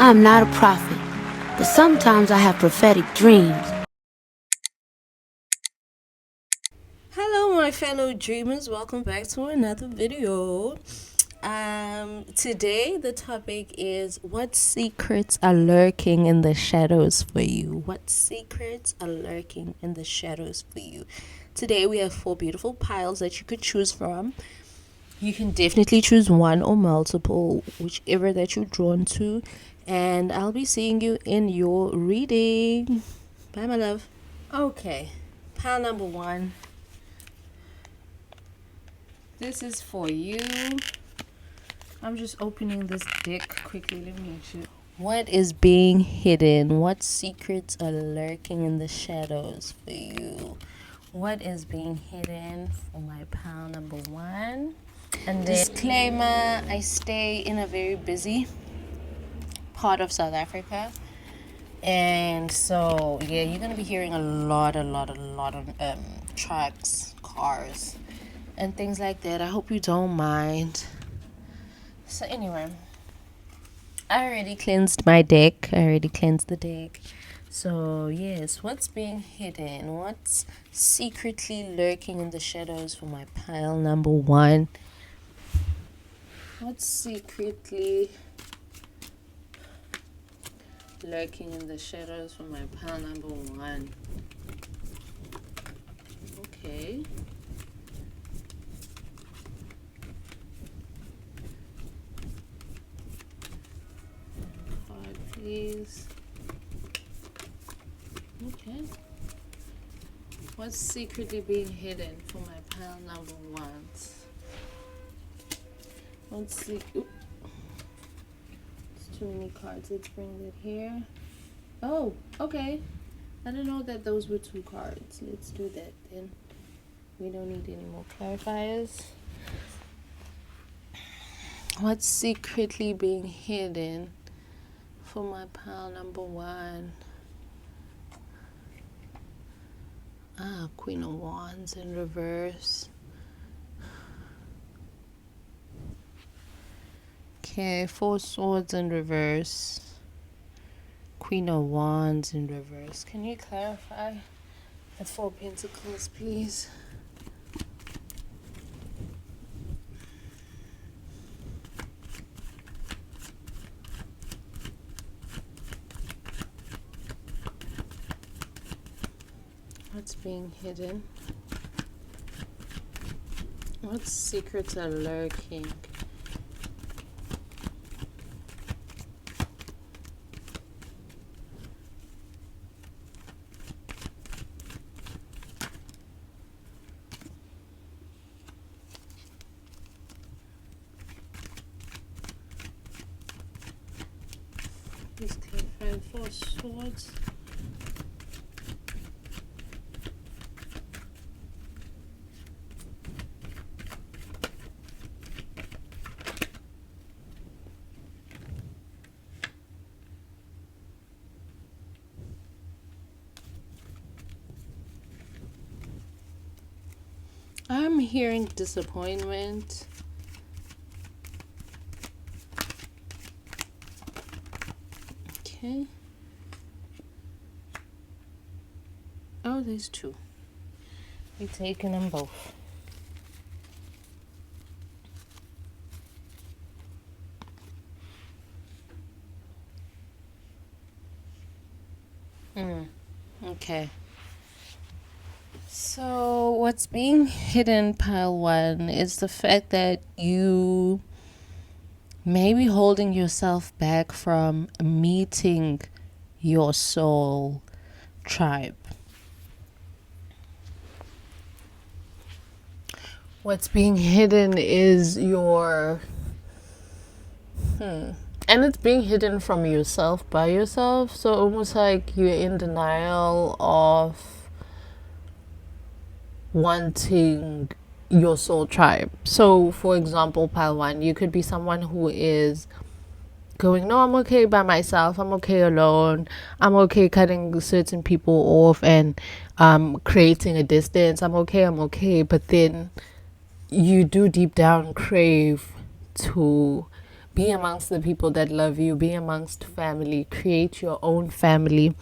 I'm not a prophet, but sometimes I have prophetic dreams. Hello my fellow dreamers, welcome back to another video. Today the topic is what secrets are lurking in the shadows for you. What secrets are lurking in the shadows for you? Today we have 4 beautiful piles that you could choose from. You can definitely choose one or multiple, whichever that you're drawn to, and I'll be seeing you in your reading. Bye my love. Okay, pile number 1. This is for you. I'm just opening this deck quickly. Let me show. What is being hidden? What secrets are lurking in the shadows for you? What is being hidden for my pile number 1? And disclaimer, I stay in a very busy part of South Africa. And so, yeah, you're going to be hearing a lot of trucks, cars, and things like that. I hope you don't mind. So anyway, I already cleansed my deck. I already cleansed the deck. So yes, what's being hidden? What's secretly lurking in the shadows for my pile number 1? What's secretly lurking in the shadows for my pile number 1? Okay. Please. Okay. What's secretly being hidden for my pile number 1? Let's see. It's too many cards. Let's bring it here. Oh, okay. I didn't know that those were 2 cards. Let's do that then. We don't need any more clarifiers. What's secretly being hidden for my pile number 1? Queen of Wands in reverse. Okay, 4 Swords in reverse. Queen of Wands in reverse. Can you clarify the 4 Pentacles, please? What's being hidden? What secrets are lurking? Please clarify 4 Swords. I'm hearing disappointment. Okay. Oh, there's 2. We're taking them both. Okay. So what's being hidden, pile 1, is the fact that you may be holding yourself back from meeting your soul tribe. What's being hidden is your and it's being hidden from yourself, by yourself. So almost like you're in denial of wanting your soul tribe. So for example, pile 1, you could be someone who is going, no, I'm okay by myself, I'm okay alone, I'm okay cutting certain people off and creating a distance, I'm okay, but then you do deep down crave to be amongst the people that love you, be amongst family, create your own family,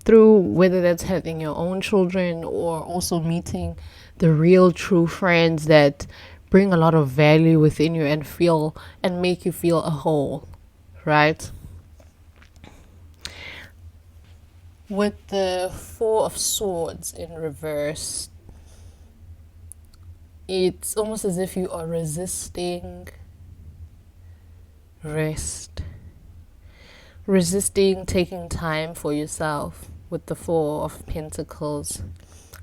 through whether that's having your own children or also meeting the real true friends that bring a lot of value within you and make you feel a whole, right? With the Four of Swords in reverse, it's almost as if you are resisting rest, resisting taking time for yourself with the Four of Pentacles,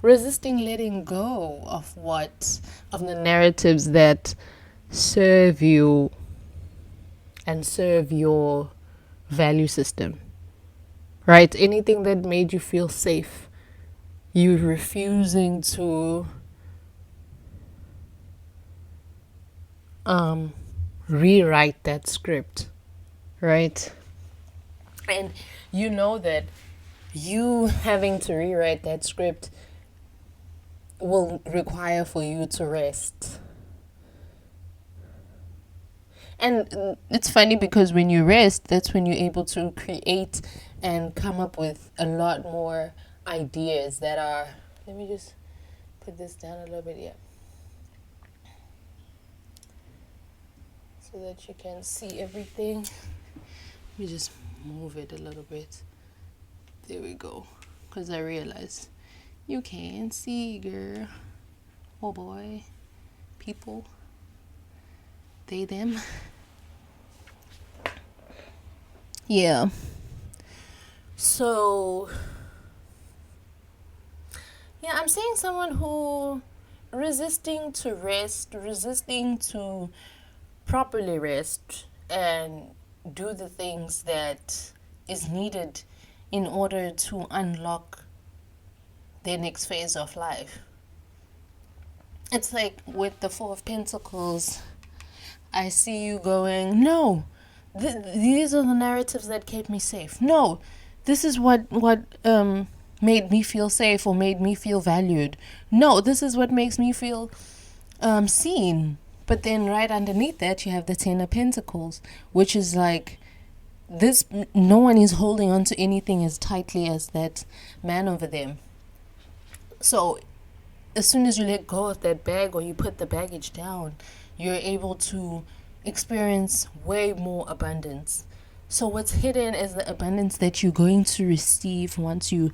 resisting letting go of the narratives that serve you and serve your value system, right? Anything that made you feel safe, you refusing to rewrite that script, right? And you know that you having to rewrite that script will require for you to rest. And it's funny because when you rest, that's when you're able to create and come up with a lot more ideas that are, let me just put this down a little bit, yeah, so that you can see everything. Let me just move it a little bit. There we go. Because I realized you can't see, girl. Oh boy. People. They, them. Yeah. So, yeah, I'm seeing someone who resisting to rest, resisting to properly rest and do the things that is needed in order to unlock their next phase of life. It's like with the Four of Pentacles, I see you going, no, these are the narratives that kept me safe. No, this is what made me feel safe or made me feel valued. No, this is what makes me feel seen. But then right underneath that, you have the Ten of Pentacles, which is like, this, no one is holding on to anything as tightly as that man over there. So as soon as you let go of that bag or you put the baggage down, you're able to experience way more abundance. So what's hidden is the abundance that you're going to receive once you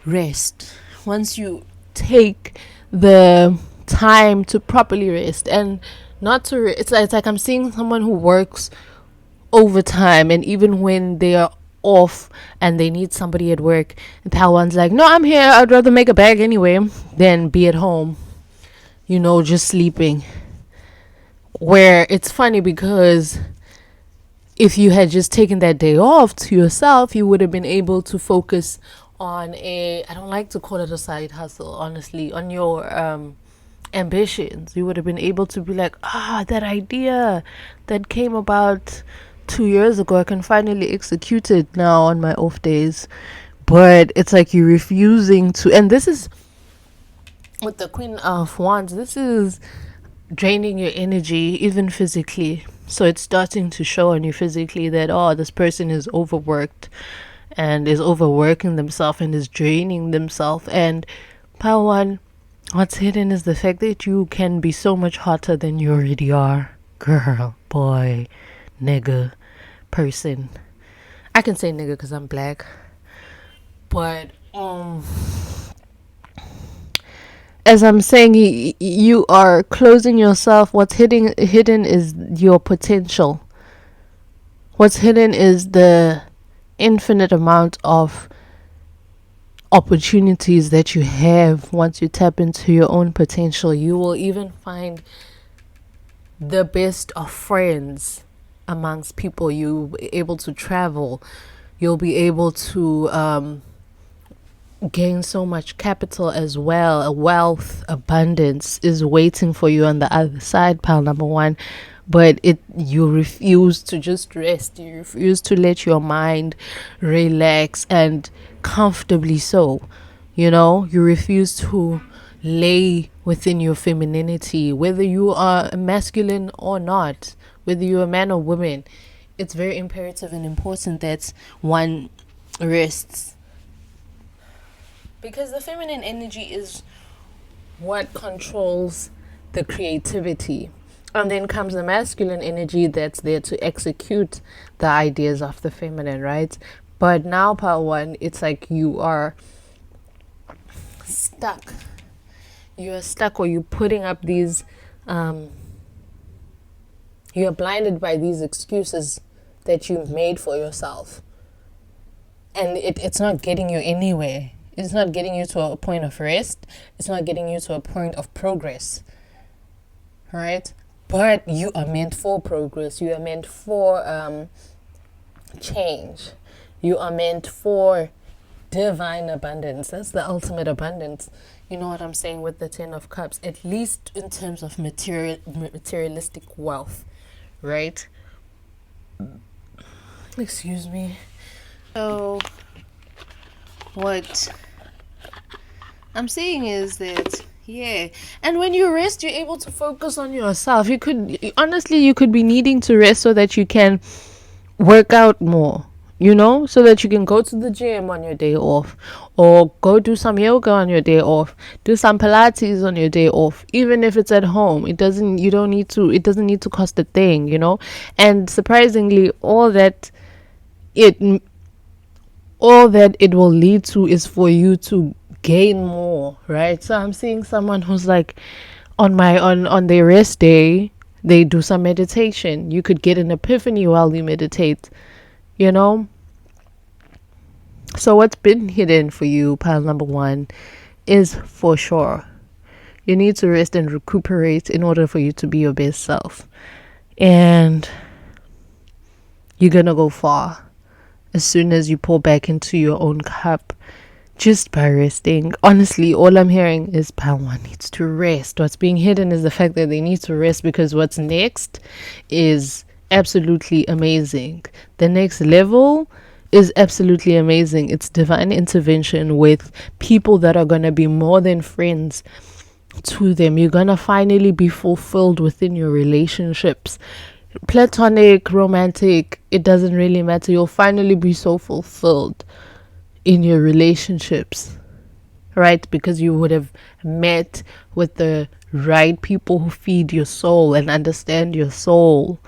rest, once you take the time to properly rest. And not to it's like I'm seeing someone who works overtime, and even when they are off and they need somebody at work, that one's like, no, I'm here, I'd rather make a bag anyway than be at home, just sleeping. Where it's funny because if you had just taken that day off to yourself, you would have been able to focus on I don't like to call it a side hustle, honestly, on your ambitions. You would have been able to be like, that idea that came about 2 years ago, I can finally execute it now on my off days. But it's like you're refusing to, and this is with the Queen of Wands, this is draining your energy even physically. So it's starting to show on you physically that this person is overworked and is overworking themselves and is draining themselves. And Power One, what's hidden is the fact that you can be so much hotter than you already are. Girl, boy, nigga, person. I can say nigga because I'm black. But as I'm saying, you are closing yourself. What's hidden is your potential. What's hidden is the infinite amount of opportunities that you have once you tap into your own potential. You will even find the best of friends amongst people. You'll be able to travel. You'll be able to gain so much capital as well. A wealth, abundance is waiting for you on the other side, pile number one. But you refuse to just rest. You refuse to let your mind relax, and comfortably so. You refuse to lay within your femininity, whether you are masculine or not, whether you're a man or woman, it's very imperative and important that one rests. Because the feminine energy is what controls the creativity. And then comes the masculine energy that's there to execute the ideas of the feminine, right? But now, part one, it's like you are stuck. You are stuck, or you're putting up these, you're blinded by these excuses that you've made for yourself. And it's not getting you anywhere. It's not getting you to a point of rest. It's not getting you to a point of progress. Right? But you are meant for progress. You are meant for change. You are meant for divine abundance. That's the ultimate abundance. You know what I'm saying with the 10 of Cups, at least in terms of materialistic wealth, right? Excuse me. So what I'm saying is that, yeah, and when you rest, you're able to focus on yourself. You could be needing to rest so that you can work out more, so that you can go to the gym on your day off, or go do some yoga on your day off, do some Pilates on your day off, even if it's at home. It doesn't need to cost a thing, and surprisingly, all that it will lead to is for you to gain more, right? So I'm seeing someone who's like, on their rest day, they do some meditation. You could get an epiphany while you meditate, So what's been hidden for you, pile number one, is for sure you need to rest and recuperate in order for you to be your best self. And you're gonna go far as soon as you pour back into your own cup, just by resting. Honestly, all I'm hearing is pile one needs to rest. What's being hidden is the fact that they need to rest, because what's next is absolutely amazing. The next level is absolutely amazing. It's divine intervention with people that are going to be more than friends to them. You're going to finally be fulfilled within your relationships. Platonic, romantic, it doesn't really matter. You'll finally be so fulfilled in your relationships, right? Because you would have met with the right people who feed your soul and understand your soul,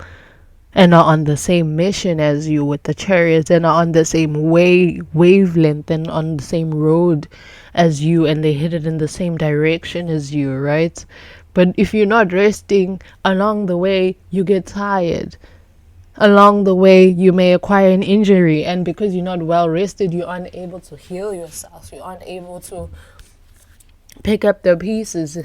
and are on the same mission as you with the Chariots, and are on the same wavelength and on the same road as you, and they hit it in the same direction as you, right? But if you're not resting along the way, you get tired. Along the way, you may acquire an injury, and because you're not well rested, you're unable to heal yourself. You're unable to pick up the pieces.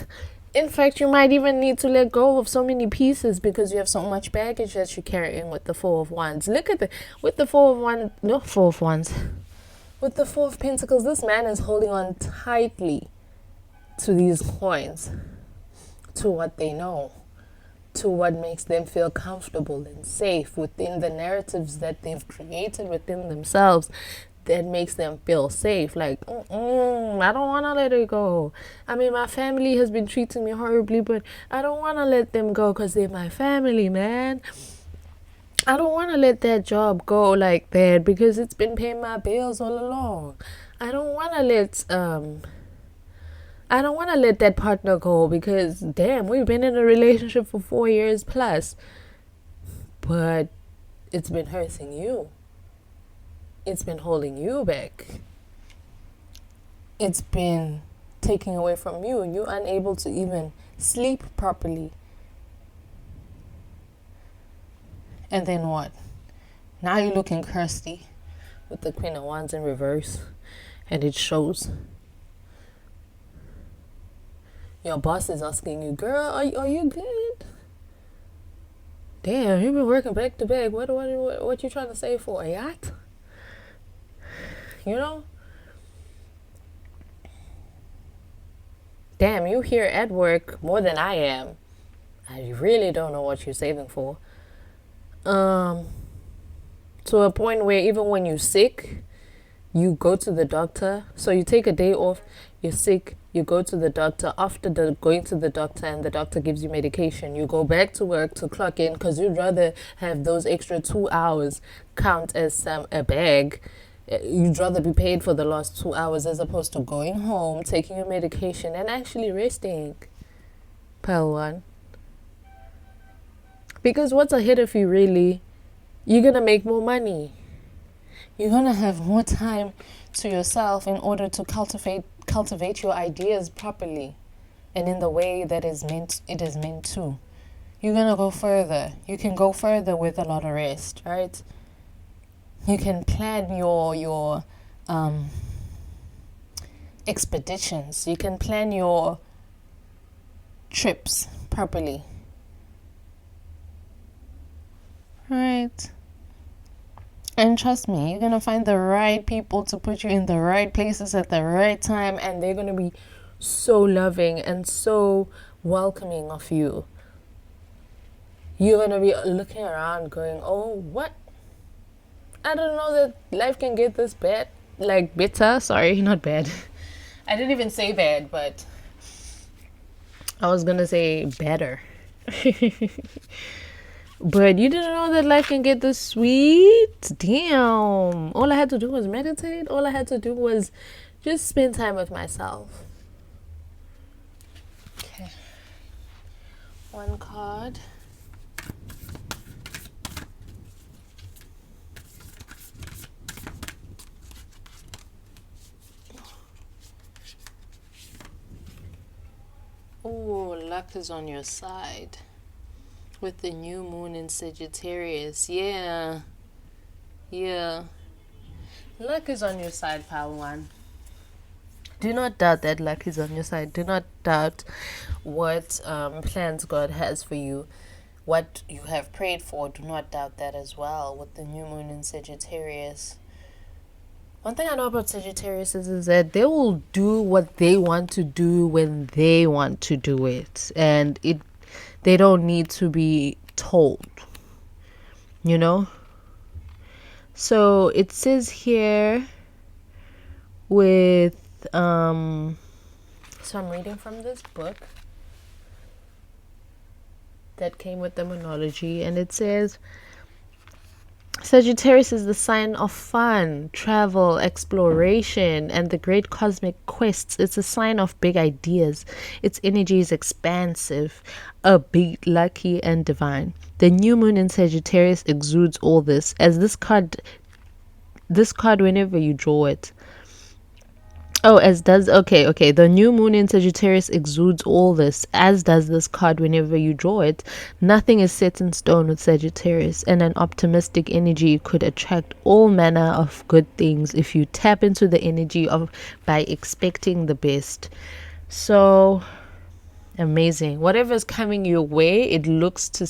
In fact, you might even need to let go of so many pieces because you have so much baggage that you're carrying with the Four of Wands. Look at with the Four of Wands. With the Four of Pentacles, this man is holding on tightly to these coins, to what they know, to what makes them feel comfortable and safe within the narratives that they've created within themselves, that makes them feel safe. Like, I don't want to let it go. I mean, my family has been treating me horribly, but I don't want to let them go because they're my family, man. I don't want to let that job go like that because it's been paying my bills all along. I don't want to let that partner go because, damn, we've been in a relationship for 4 years plus. But it's been hurting you. It's been holding you back. It's been taking away from you. You're unable to even sleep properly. And then what? Now you're looking crusty with the Queen of Wands in reverse. And it shows. Your boss is asking you, girl, are you good? Damn, you've been working back to back. What you trying to save for? A yacht? Damn, you here at work more than I am. I really don't know what you're saving for. To a point where even when you're sick, you go to the doctor. So you take a day off, you're sick, You go to the doctor. After going to the doctor and the doctor gives you medication, you go back to work to clock in because you'd rather have those extra 2 hours count as a bag. You'd rather be paid for the last 2 hours as opposed to going home, taking your medication, and actually resting. Pile one. Because what's ahead of you really? You're going to make more money. You're going to have more time to yourself in order to cultivate your ideas properly and in the way that it is meant to. You're going to go further. You can go further with a lot of rest, right? You can plan your expeditions. You can plan your trips properly. Right. And trust me, you're going to find the right people to put you in the right places at the right time, and they're going to be so loving and so welcoming of you. You're going to be looking around going, oh, what? I don't know that life can get this bad. Like, bitter. Sorry, not bad. I didn't even say bad, but I was going to say better. But you didn't know that life can get this sweet? Damn. All I had to do was meditate. All I had to do was just spend time with myself. Okay. One card. Oh, luck is on your side. With the new moon in Sagittarius. Yeah. Luck is on your side, pal one. Do not doubt that luck is on your side. Do not doubt what plans God has for you. What you have prayed for, do not doubt that as well with the new moon in Sagittarius. One thing I know about Sagittarius is that they will do what they want to do when they want to do it. And they don't need to be told, you know? So it says here with, so I'm reading from this book that came with demonology, and it says, Sagittarius is the sign of fun, travel, exploration, and the great cosmic quests. It's a sign of big ideas. Its energy is expansive, upbeat, lucky, and divine. The new moon in Sagittarius exudes all this. As this card, whenever you draw it, the new moon in Sagittarius exudes all this, as does this card whenever you draw it. Nothing is set in stone with Sagittarius, and an optimistic energy could attract all manner of good things if you tap into the energy by expecting the best. So amazing. Whatever's coming your way, it looks to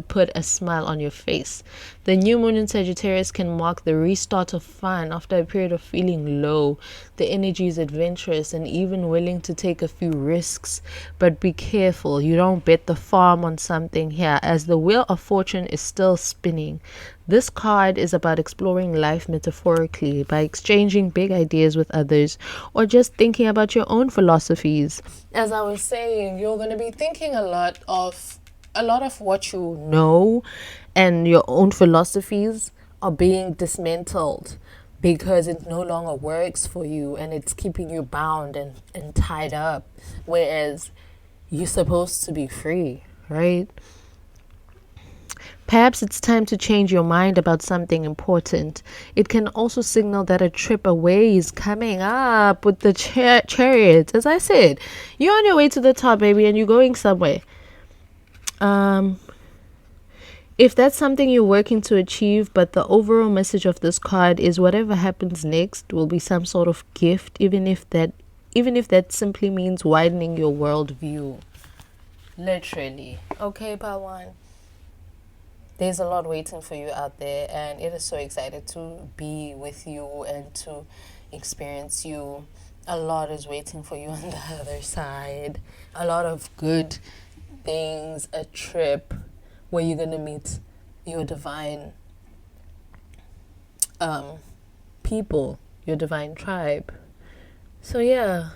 put a smile on your face. The new moon in Sagittarius can mark the restart of fun after a period of feeling low. The energy is adventurous and even willing to take a few risks. But be careful, you don't bet the farm on something here, as the wheel of fortune is still spinning. This card is about exploring life metaphorically by exchanging big ideas with others, or just thinking about your own philosophies. As I was saying, you're going to be thinking a lot of what you know, and your own philosophies are being dismantled because it no longer works for you and it's keeping you bound and tied up, whereas you're supposed to be free, right? Perhaps it's time to change your mind about something important. It can also signal that a trip away is coming up with the chariots. As I said, you're on your way to the top, baby, and you're going somewhere. If that's something you're working to achieve, but the overall message of this card is whatever happens next will be some sort of gift, even if that simply means widening your worldview. Literally. Okay, Pawan. There's a lot waiting for you out there, and it is so excited to be with you and to experience you. A lot is waiting for you on the other side. A lot of good things, a trip where you're going to meet your divine people, your divine tribe. So yeah,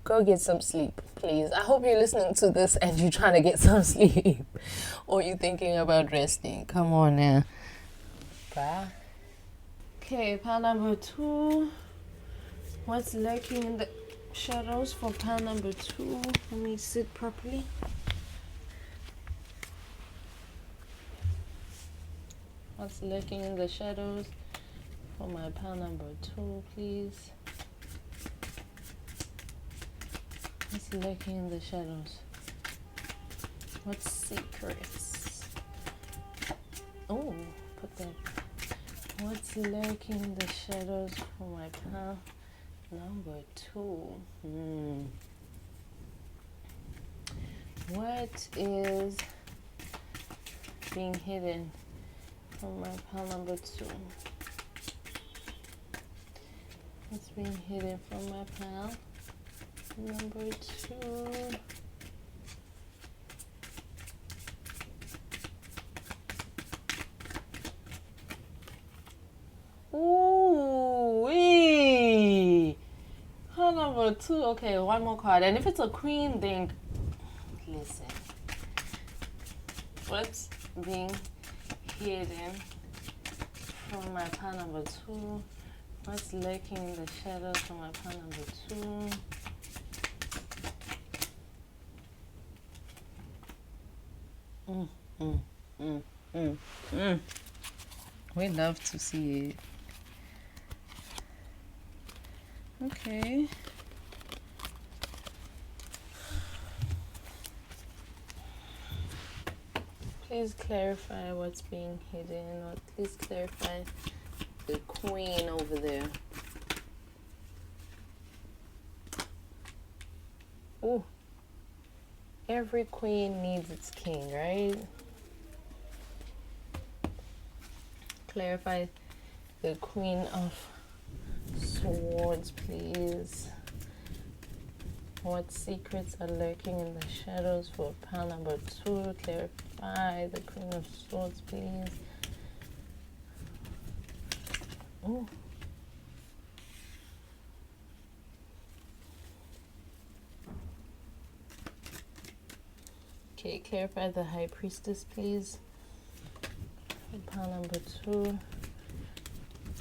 Go get some sleep, please. I hope you're listening to this and you're trying to get some sleep. Or you're thinking about resting. Come on now. Bye. Okay, pile number 2. What's lurking in the shadows for pile number 2? Let me sit properly. What's lurking in the shadows for my pile number 2, please? What's lurking in the shadows? What secrets? Oh, put that. What's lurking in the shadows for my pile number 2? What is being hidden from my pile number 2? What's being hidden from my pile number 2? Ooh, wee. Pile number 2. Okay, one more card. And if it's a queen, then listen. What's being hidden from my pile number 2? What's lurking in the shadows from my pile number 2? We love to see it. Okay. Please clarify what's being hidden, or please clarify the queen over there. Ooh. Every queen needs its king, right? Clarify the Queen of Swords, please. What secrets are lurking in the shadows for pile number 2? Clarify the Queen of Swords, please. Ooh. Okay, clarify the High Priestess, please. Pile number 2.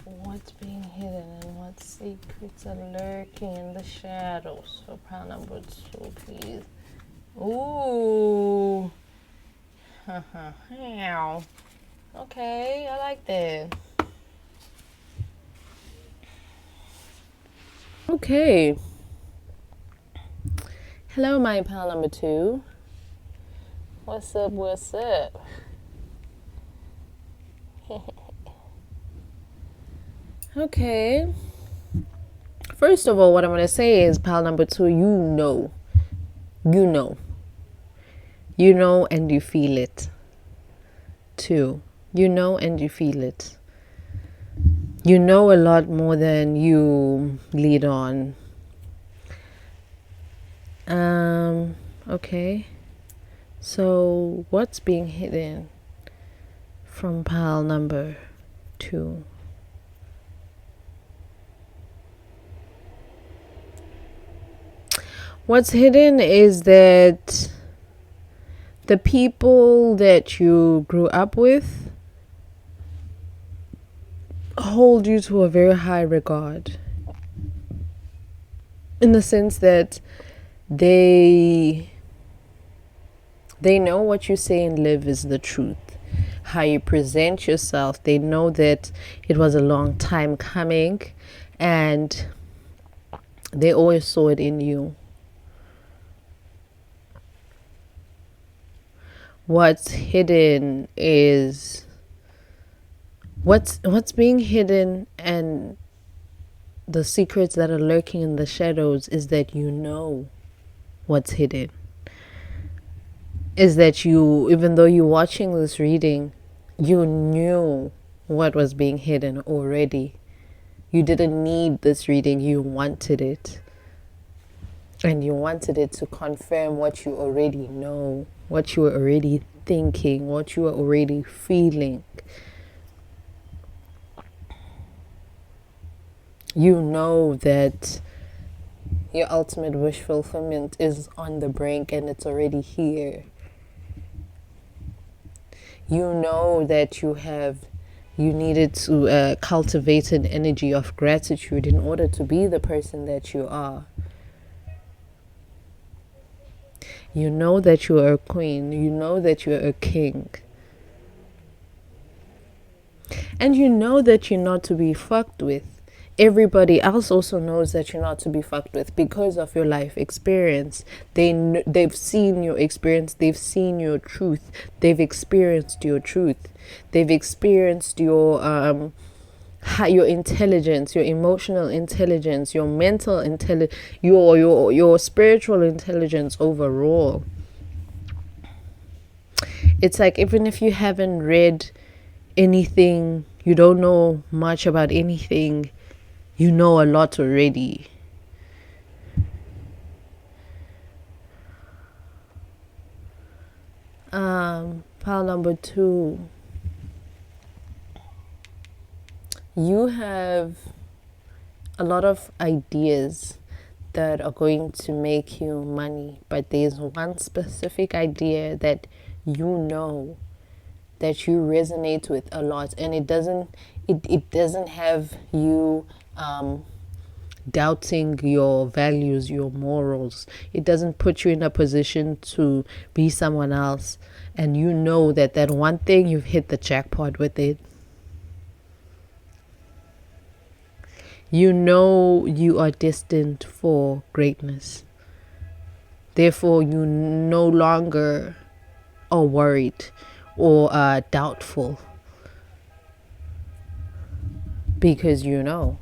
What's being hidden and what secrets are lurking in the shadows for pile number 2, please? Ooh. Okay, I like that. Okay. Hello, my pile number 2. What's up? What's up? Okay. First of all, what I'm going to say is pile number 2, you know and you feel it too. You know and you feel it. You know a lot more than you lead on. Okay. So what's being hidden from pile number 2? What's hidden is that the people that you grew up with hold you to a very high regard, in the sense that they know what you say and live is the truth. How you present yourself, they know that it was a long time coming and they always saw it in you. What's hidden is what's being hidden, and the secrets that are lurking in the shadows is that you know what's hidden. Is that you, even though you're watching this reading, you knew what was being hidden already. You didn't need this reading, you wanted it. And you wanted it to confirm what you already know, what you were already thinking, what you were already feeling. You know that Your ultimate wish fulfillment is on the brink and it's already here. You know that you needed to cultivate an energy of gratitude in order to be the person that you are. You know that you are a queen. You know that you are a king. And you know that you're not to be fucked with. Everybody else also knows that you're not to be fucked with because of your life experience. They've seen your experience. They've seen your truth. They've experienced your truth. They've experienced your intelligence, your emotional intelligence, your mental intelligence, your spiritual intelligence overall. It's like, even if you haven't read anything, you don't know much about anything, you know a lot already. Pile number 2. You have a lot of ideas that are going to make you money, but there's one specific idea that you know that you resonate with a lot, and it doesn't have you doubting your values, your morals. It doesn't put you in a position to be someone else, and you know that one thing, you've hit the jackpot with it. You know you are destined for greatness. Therefore, you no longer are worried or doubtful, because you know.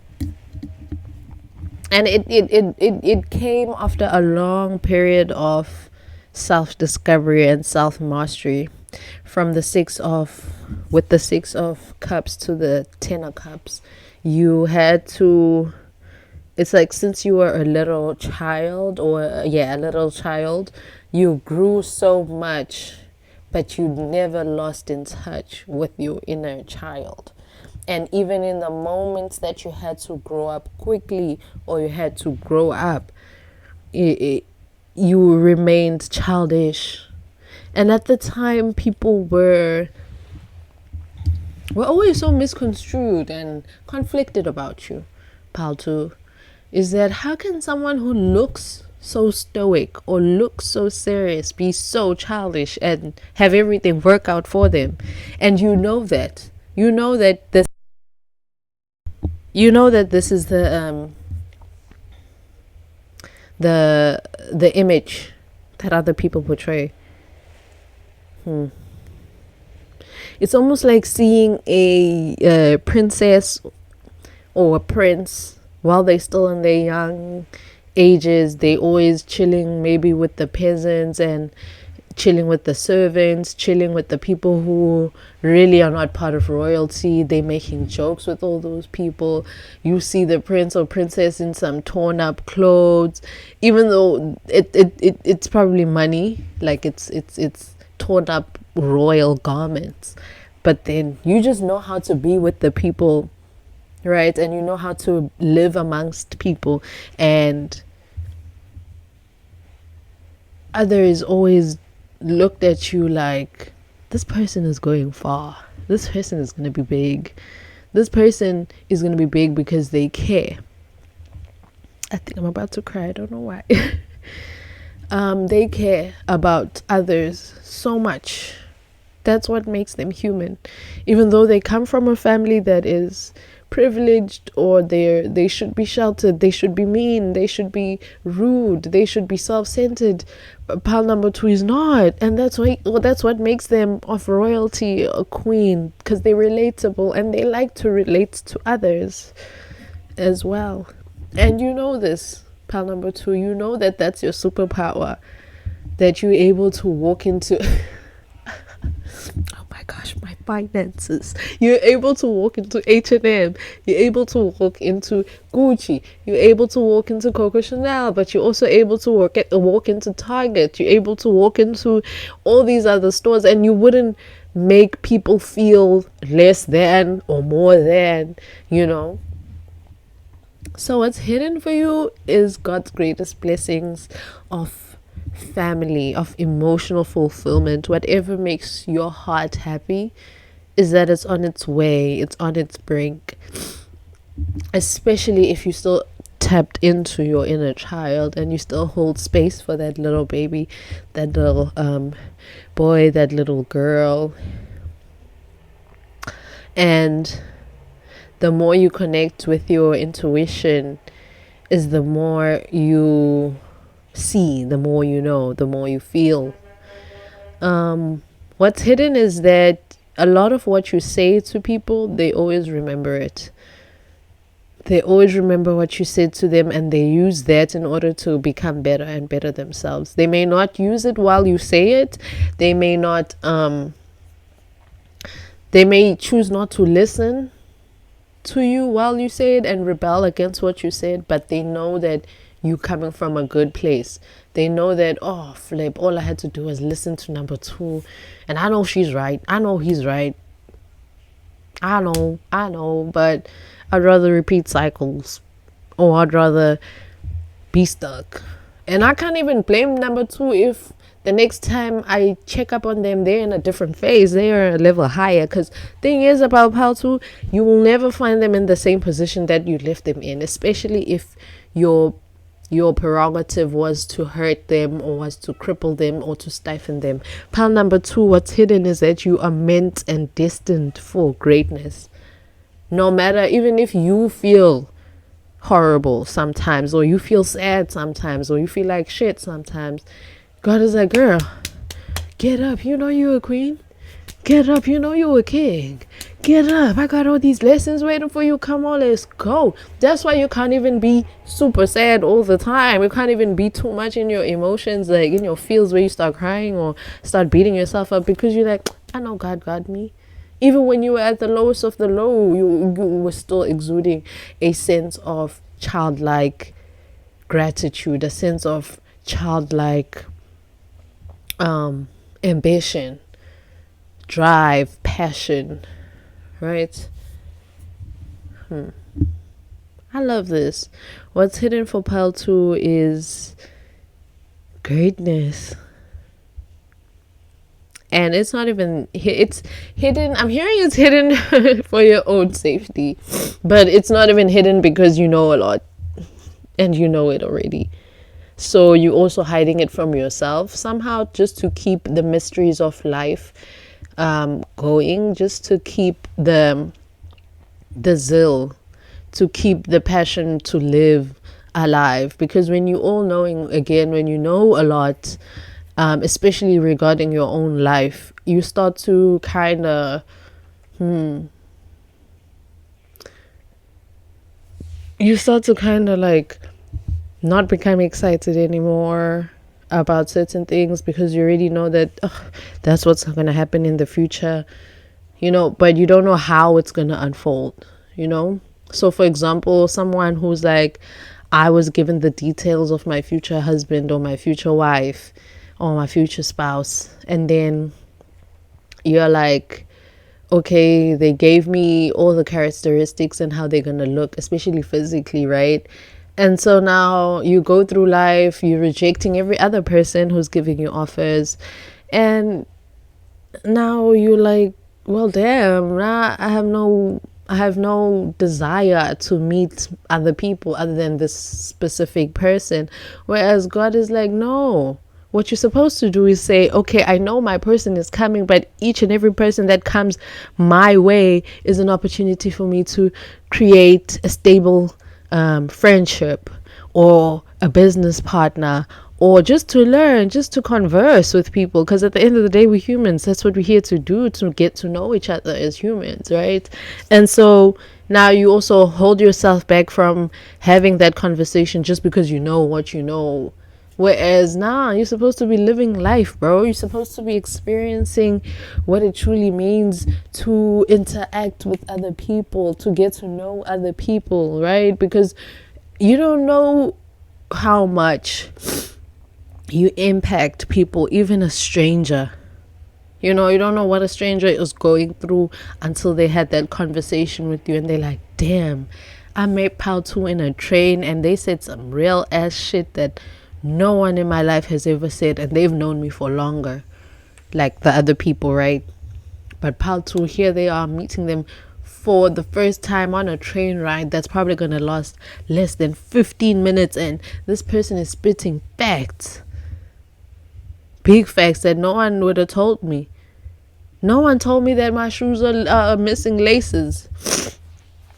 And it came after a long period of self-discovery and self-mastery, from the 6 of cups to the 10 of cups. You had to, it's like, since you were a little child, you grew so much, but you never lost in touch with your inner child. And even in the moments that you had to grow up quickly, or you had to grow up, you remained childish. And at the time, people were always so misconstrued and conflicted about you. Pal 2 is that, how can someone who looks so stoic or looks so serious be so childish and have everything work out for them? And you know that this is the image that other people portray. It's almost like seeing a princess or a prince while they're still in their young ages. They always chilling maybe with the peasants and chilling with the servants, chilling with the people who really are not part of royalty. They making jokes with all those people. You see the prince or princess in some torn up clothes, even though it's probably money, like it's torn up royal garments. But then you just know how to be with the people, right? And you know how to live amongst people, and others always looked at you like, this person is going far, this person is going to be big, this person is going to be big because they care. I think I'm about to cry, I don't know why. They care about others so much. That's what makes them human. Even though they come from a family that is privileged, or they should be sheltered, they should be mean, they should be rude, they should be self-centered. But pile number 2 is not, and that's what makes them of royalty, a queen, because they're relatable and they like to relate to others as well. And you know this, pile number 2, you know that's your superpower, that you're able to walk into oh my gosh, my finances. You're able to walk into H&M. You're able to walk into Gucci. You're able to walk into Coco Chanel, but you're also able to walk into Target. You're able to walk into all these other stores, and you wouldn't make people feel less than or more than, So what's hidden for you is God's greatest blessings of family, of emotional fulfillment. Whatever makes your heart happy is that it's on its way, it's on its brink. Especially if you still tapped into your inner child and you still hold space for that little baby, that little boy, that little girl. And the more you connect with your intuition is the more you see, the more you know, the more you feel. What's hidden is that a lot of what you say to people, they always remember it. They always remember what you said to them, and they use that in order to become better and better themselves. They may not use it while you say it. They may not, they may choose not to listen to you while you say it and rebel against what you said, but they know that you coming from a good place. They know that, oh, flip, all I had to do was listen to number 2, and I know she's right. I know he's right. I know, but I'd rather repeat cycles, or I'd rather be stuck. And I can't even blame number 2 if the next time I check up on them, they're in a different phase, they are a level higher. Because thing is about Pal 2, you will never find them in the same position that you left them in, especially if your prerogative was to hurt them, or was to cripple them, or to stifle them. Pal number 2, what's hidden is that you are meant and destined for greatness. No matter, even if you feel horrible sometimes, or you feel sad sometimes, or you feel like shit sometimes, God is like, girl, get up, you know you're a queen. Get up, you know you're a king. Get up, I got all these lessons waiting for you. Come on, let's go. That's why you can't even be super sad all the time. You can't even be too much in your emotions, like in your feels, where you start crying or start beating yourself up, because you're like, I know God got me. Even when you were at the lowest of the low, you were still exuding a sense of childlike gratitude, a sense of childlike ambition, drive, passion, right? I love this. What's hidden for Pile 2 is greatness. And it's not even, it's hidden. I'm hearing it's hidden for your own safety, but it's not even hidden because you know a lot and you know it already. So you're also hiding it from yourself somehow, just to keep the mysteries of life going, just to keep the zeal, to keep the passion to live alive. Because when you all knowing, again, when you know a lot, especially regarding your own life, you start to kind of like not become excited anymore about certain things, because you already know that that's what's going to happen in the future, but you don't know how it's going to unfold, So for example, someone who's like, I was given the details of my future husband or my future wife or my future spouse, and then you're like, okay, they gave me all the characteristics and how they're gonna look, especially physically, right? And so now you go through life, you're rejecting every other person who's giving you offers, and now you're like, well, damn, now I have no desire to meet other people other than this specific person. Whereas God is like, no. What you're supposed to do is say, okay, I know my person is coming, but each and every person that comes my way is an opportunity for me to create a stable friendship or a business partner, or just to learn, just to converse with people. Because at the end of the day, we're humans. That's what we're here to do, to get to know each other as humans, right? And so now you also hold yourself back from having that conversation just because you know what you know. Whereas now you're supposed to be living life, bro. You're supposed to be experiencing what it truly means to interact with other people, to get to know other people, right? Because you don't know how much you impact people, even a stranger. You don't know what a stranger is going through until they had that conversation with you and they're like, damn, I met Paltu in a train, and they said some real ass shit that no one in my life has ever said, and they've known me for longer, like the other people, right? But Paltu, here they are, meeting them for the first time on a train ride that's probably gonna last less than 15 minutes, and this person is spitting facts, big facts that no one would have told me. No one told me that my shoes are missing laces,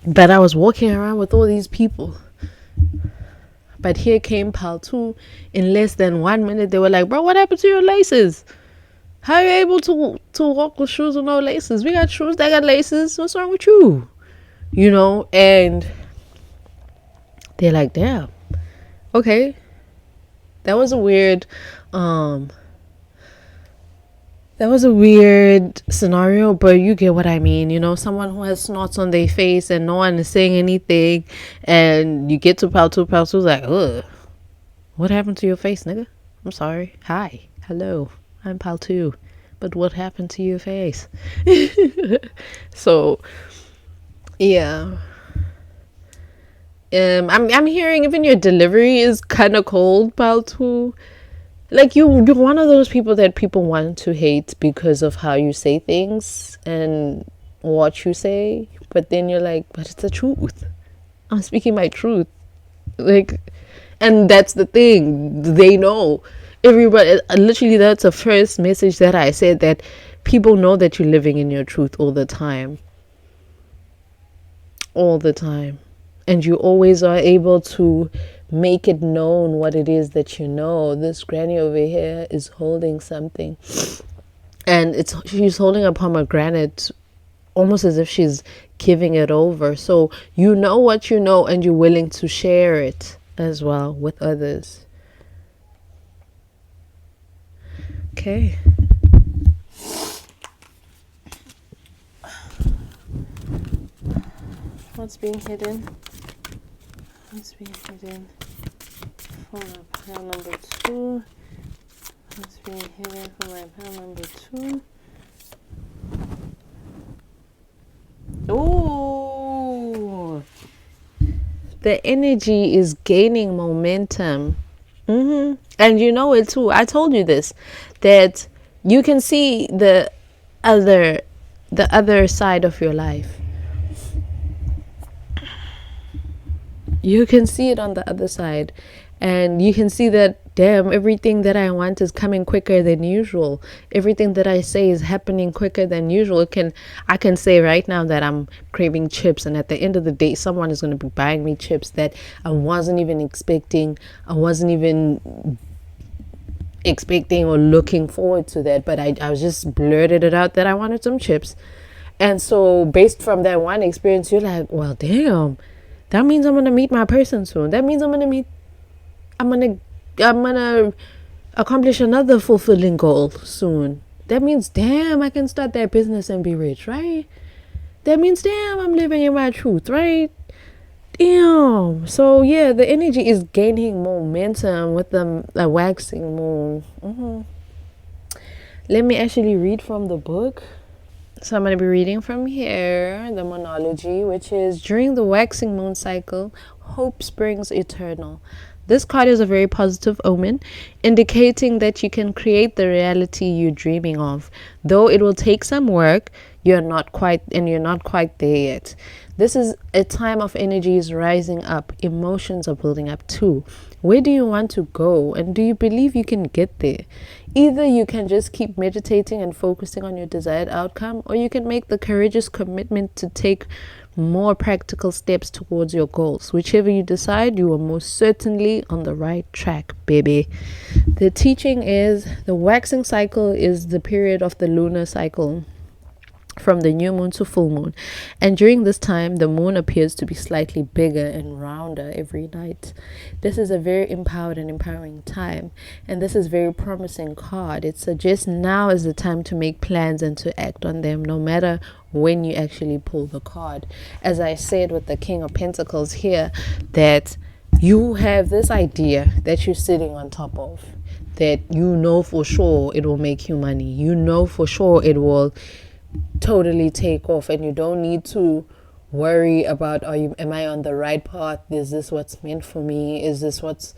but I was walking around with all these people. But here came Paltu. In less than 1 minute, they were like, bro, what happened to your laces? How are you able to walk with shoes with no laces? We got shoes that got laces. What's wrong with you? You know, and they're like, damn, okay. That was a weird scenario, but you get what I mean. You know, someone who has snorts on their face and no one is saying anything, and you get to Paltu's like, ugh, what happened to your face, nigga? I'm sorry. Hi. Hello. I'm Paltu. But what happened to your face? So, yeah. I'm hearing even your delivery is kind of cold, Paltu. Like you're one of those people that people want to hate because of how you say things and what you say, but then you're like, but it's the truth. I'm speaking my truth. Like, and that's the thing. They know. Everybody, literally, that's the first message that I said, that people know that you're living in your truth all the time. All the time. And you always are able to make it known what it is that you know. This granny over here is holding something, and she's holding a pomegranate, almost as if she's giving it over. So you know what you know, and you're willing to share it as well with others. Okay. What's being hidden? What's being hidden for my pile number 2? What's being hidden for my pile number 2? Ooh. The energy is gaining momentum. And you know it too. I told you this, that you can see the other side of your life. You can see it on the other side, and you can see that, damn, everything that I want is coming quicker than usual. Everything that I say is happening quicker than usual. I can say right now that I'm craving chips, and at the end of the day, someone is going to be buying me chips that I wasn't even expecting. I wasn't even expecting or looking forward to that, but I was just blurted it out that I wanted some chips. And so based from that one experience, you're like, well, damn, that means I'm gonna meet my person soon. That means I'm gonna accomplish another fulfilling goal soon. That means, damn, I can start that business and be rich, right? That means, damn, I'm living in my truth, right? Damn. So yeah, the energy is gaining momentum with the waxing moon. Let me actually read from the book. So I'm going to be reading from here, the monology, which is, during the waxing moon cycle, hope springs eternal. This card is a very positive omen, indicating that you can create the reality you're dreaming of. Though it will take some work, you're not quite there yet. This is a time of energies rising up. Emotions are building up too. Where do you want to go, and do you believe you can get there? Either you can just keep meditating and focusing on your desired outcome, or you can make the courageous commitment to take more practical steps towards your goals. Whichever you decide, you are most certainly on the right track, baby. The teaching is, the waxing cycle is the period of the lunar cycle, from the new moon to full moon, and during this time the moon appears to be slightly bigger and rounder every night. This is a very empowered and empowering time, and this is very promising card. It suggests now is the time to make plans and to act on them, no matter when you actually pull the card. As I said with the King of Pentacles here, that you have this idea that you're sitting on top of, that you know for sure it will make you money, you know for sure it will totally take off, and you don't need to worry about, am I on the right path? Is this what's meant for me? Is this what's,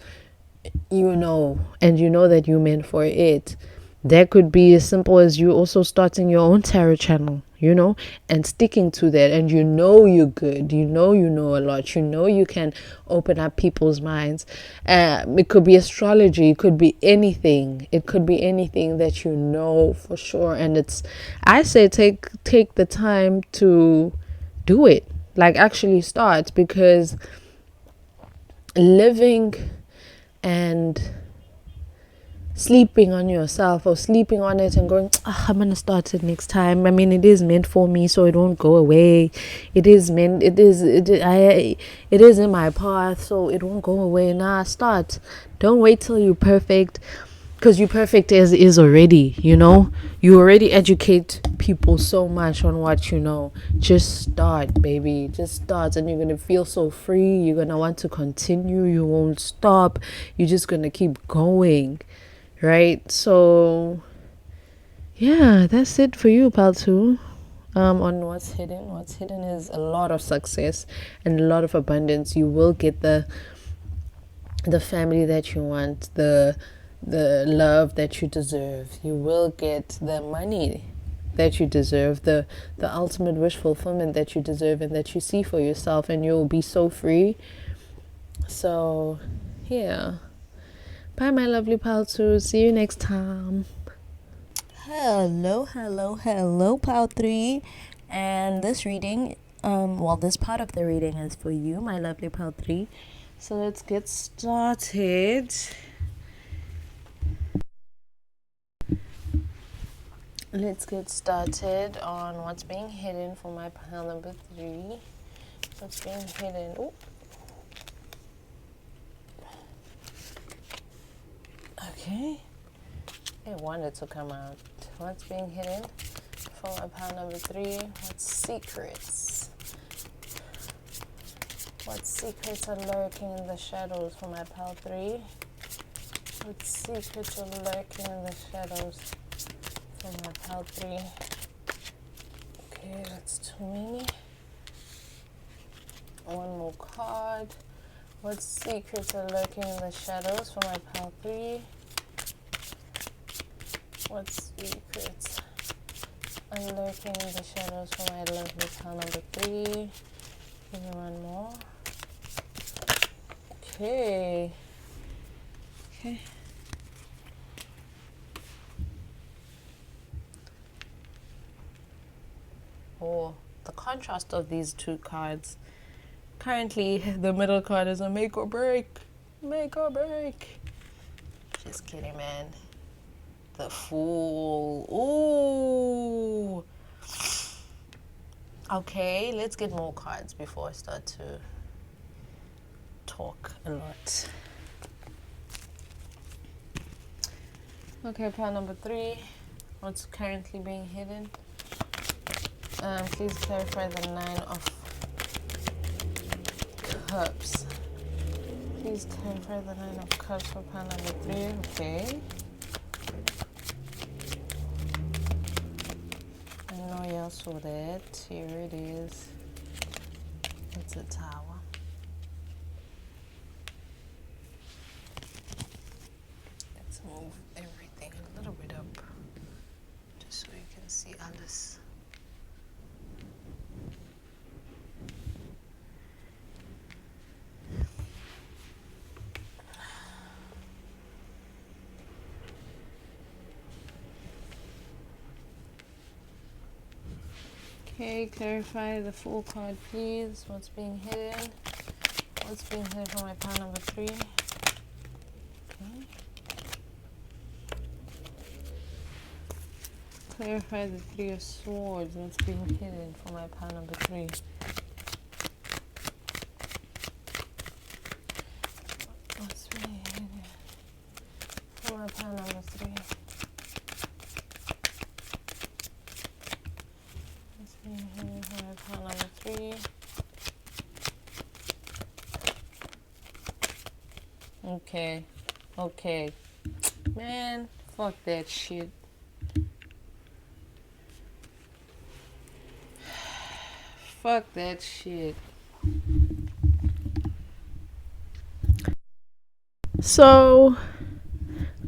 and you know that you're meant for it. That could be as simple as you also starting your own tarot channel, and sticking to that. And you're good. You know a lot. You can open up people's minds. It could be astrology. It could be anything. It could be anything that you know for sure. And I say take the time to do it. Like actually start, because living and sleeping on yourself or sleeping on it and going, I'm gonna start it next time. I mean, it is meant for me, so it won't go away. It is in my path, so it won't go away. Nah, start. Don't wait till you're perfect, because you're perfect as is already. You already educate people so much on what you know. Just start, baby. Just start, and you're gonna feel so free. You're gonna want to continue. You won't stop. You're just gonna keep going. Right? So yeah, that's it for you, pal, too. On what's hidden is a lot of success and a lot of abundance. You will get the family that you want, the love that you deserve. You will get the money that you deserve, the ultimate wish fulfillment that you deserve and that you see for yourself, and you'll be so free. So yeah, bye, my lovely paltu. See you next time. Hello, Pal 3. And this reading, this part of the reading is for you, my lovely Pal 3. So let's get started. Let's get started on what's being hidden for my pile number 3. What's being hidden? Ooh. Okay. It wanted to come out. What's being hidden for my pile number 3? What secrets? What secrets are lurking in the shadows for my pile 3? What secrets are lurking in the shadows for my pile 3? Okay, that's too many. One more card. What secrets are lurking in the shadows for my pile 3? What secrets are lurking in the shadows for my lovely pile number 3? Give me one more. Okay. Oh, the contrast of these two cards. Currently, the middle card is a make or break. Make or break. Just kidding, man. The Fool. Ooh. Okay, let's get more cards before I start to talk a lot. Okay, pile number 3. What's currently being hidden? Please clarify the 9 of Cups. Please clarify the 9 of Cups for pile number 3. Okay. I know y'all saw that. Here it is. It's a tower. Let's move everything a little bit up just so you can see Alice. Okay, clarify the full card, please. What's being hidden? What's being hidden for my pile number 3? Okay. Clarify the 3 of Swords. What's being hidden for my pile number 3? What's being hidden for my pile number 3? What's being hidden for my pile number 3? Okay. Man, fuck that shit. Fuck that shit. So,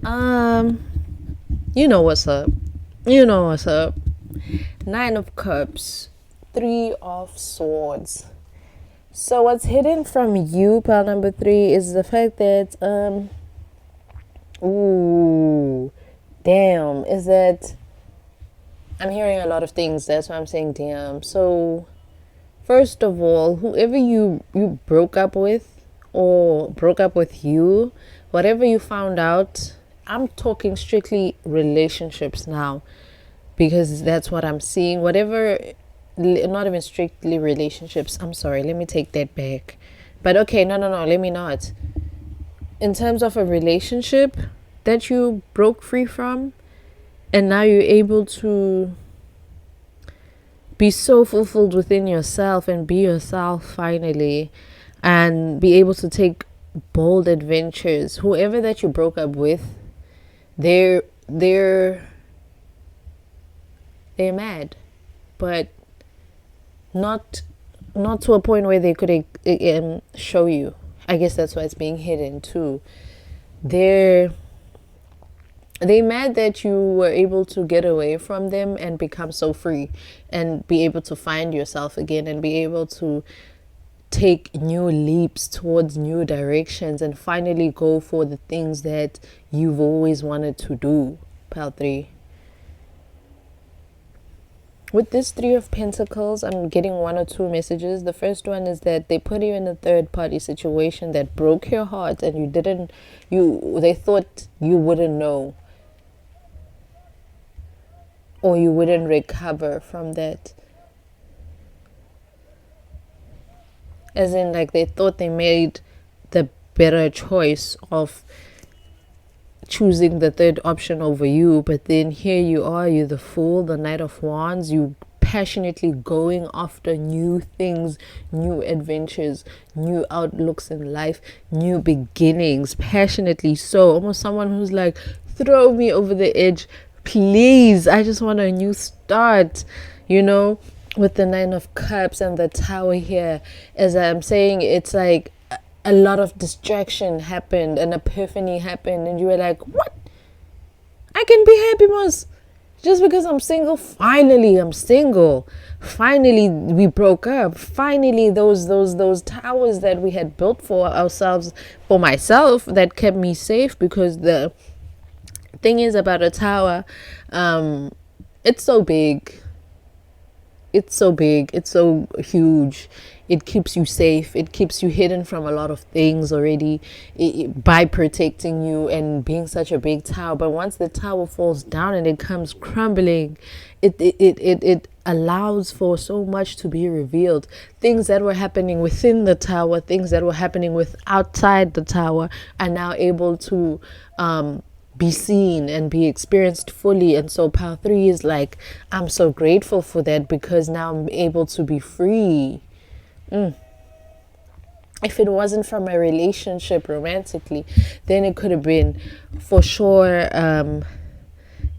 you know what's up. You know what's up. 9 of Cups, 3 of Swords. So what's hidden from you, pile number 3, is the fact that is that I'm hearing a lot of things. That's why I'm saying damn. So first of all, whoever you broke up with or broke up with you, whatever you found out, I'm talking strictly relationships now, because that's what I'm seeing. Whatever, not even strictly relationships. I'm sorry, let me take that back. But okay, no, let me not. In terms of a relationship that you broke free from, and now you're able to be so fulfilled within yourself and be yourself finally, and be able to take bold adventures. Whoever that you broke up with, they're mad, but not to a point where they could show you. I guess that's why it's being hidden too. They're mad that you were able to get away from them and become so free and be able to find yourself again and be able to take new leaps towards new directions and finally go for the things that you've always wanted to do. Pile 3. With this 3 of Pentacles, I'm getting 1 or 2 messages. The first one is that they put you in a third party situation that broke your heart and they thought you wouldn't know, or you wouldn't recover from that. As in, like, they thought they made the better choice of choosing the third option over you, but then here you are, you're the Fool, the Knight of Wands, you passionately going after new things, new adventures, new outlooks in life, new beginnings, passionately so, almost someone who's like, throw me over the edge, please, I just want a new start, you know. With the 9 of Cups and the Tower here, as I'm saying, it's like a lot of distraction happened, an epiphany happened, and you were like, what? I can be happy, Mos. Just because I'm single, finally I'm single. Finally we broke up. Finally those towers that we had built for ourselves, for myself, that kept me safe, because the thing is about a tower, it's so big. It's so big, it's so huge. It keeps you safe. It keeps you hidden from a lot of things already, by protecting you and being such a big tower. But once the tower falls down and it comes crumbling, it allows for so much to be revealed. Things that were happening within the tower, things that were happening outside the tower, are now able to be seen and be experienced fully. And so Pile 3 is like, I'm so grateful for that, because now I'm able to be free. If it wasn't from a relationship romantically, then it could have been for sure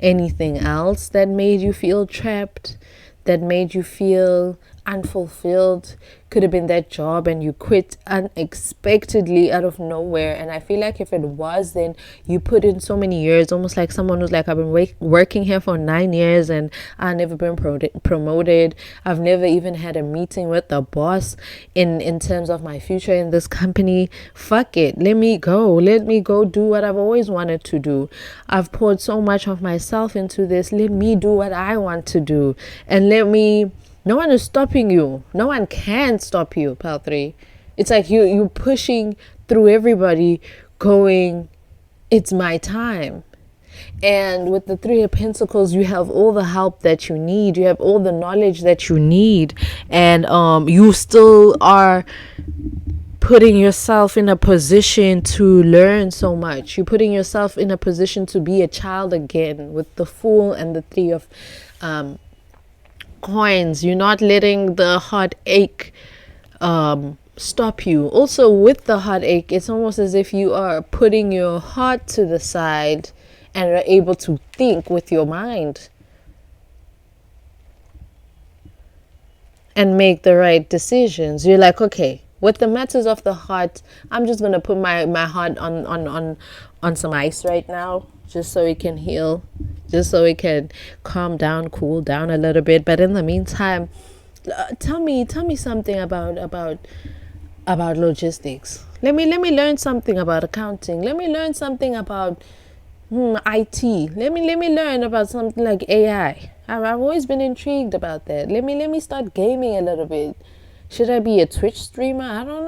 anything else that made you feel trapped, that made you feel unfulfilled. Could have been that job and you quit unexpectedly out of nowhere. And I feel like if it was, then you put in so many years, almost like someone who's like, I've been working here for 9 years and I've never been promoted. I've never even had a meeting with the boss in terms of my future in this company. Fuck it, let me go do what I've always wanted to do. I've poured so much of myself into this. Let me do what I want to do, and no one is stopping you. No one can stop you, Pile 3. It's like you pushing through everybody, going, it's my time. And with the 3 of Pentacles, you have all the help that you need. You have all the knowledge that you need. And you still are putting yourself in a position to learn so much. You're putting yourself in a position to be a child again with the Fool and the 3 of coins. You're not letting the heartache stop you. Also, with the heartache, it's almost as if you are putting your heart to the side and are able to think with your mind. and make the right decisions. You're like, okay, with the matters of the heart, I'm just gonna put my heart on some ice right now, just so it can heal, just so it can calm down, cool down a little bit. But in the meantime, tell me something about logistics. Let me learn something about accounting. Let me learn something about IT. Let me learn about something like AI. I've always been intrigued about that. Let me start gaming a little bit. Should I be a Twitch streamer? I don't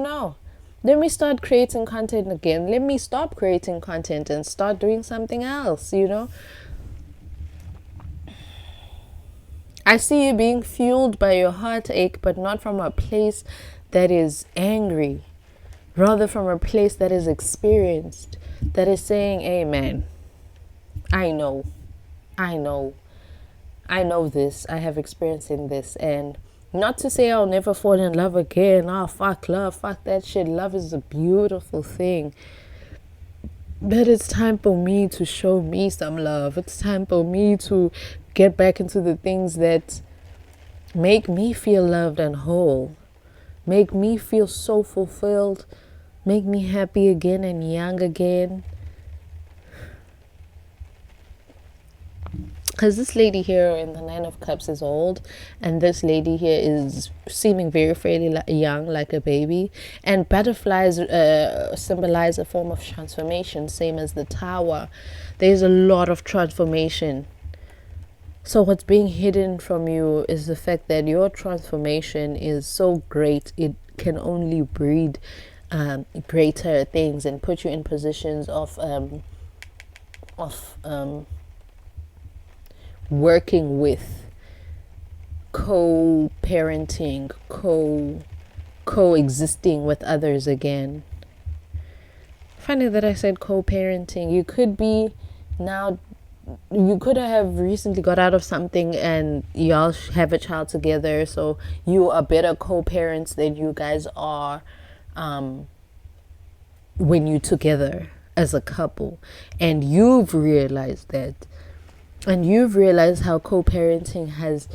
know. Let me start creating content again. Let me stop creating content and start doing something else, I see you being fueled by your heartache, but not from a place that is angry, rather from a place that is experienced, that is saying, amen. I know this. I have experience in this. And not to say I'll never fall in love again. Oh, fuck love. Fuck that shit. Love is a beautiful thing. But it's time for me to show me some love. It's time for me to get back into the things that make me feel loved and whole. Make me feel so fulfilled. Make me happy again and young again. Because this lady here in the Nine of Cups is old, and this lady here is seeming very fairly young, like a baby. And butterflies symbolize a form of transformation, same as the tower. There's a lot of transformation. So what's being hidden from you is the fact that your transformation is so great, it can only breed greater things and put you in positions of working with, co-parenting, coexisting with others again. Funny that I said co-parenting. You could have recently got out of something and y'all have a child together, so you are better co-parents than you guys are when you're together as a couple. And you've realized that. And you've realized how co-parenting has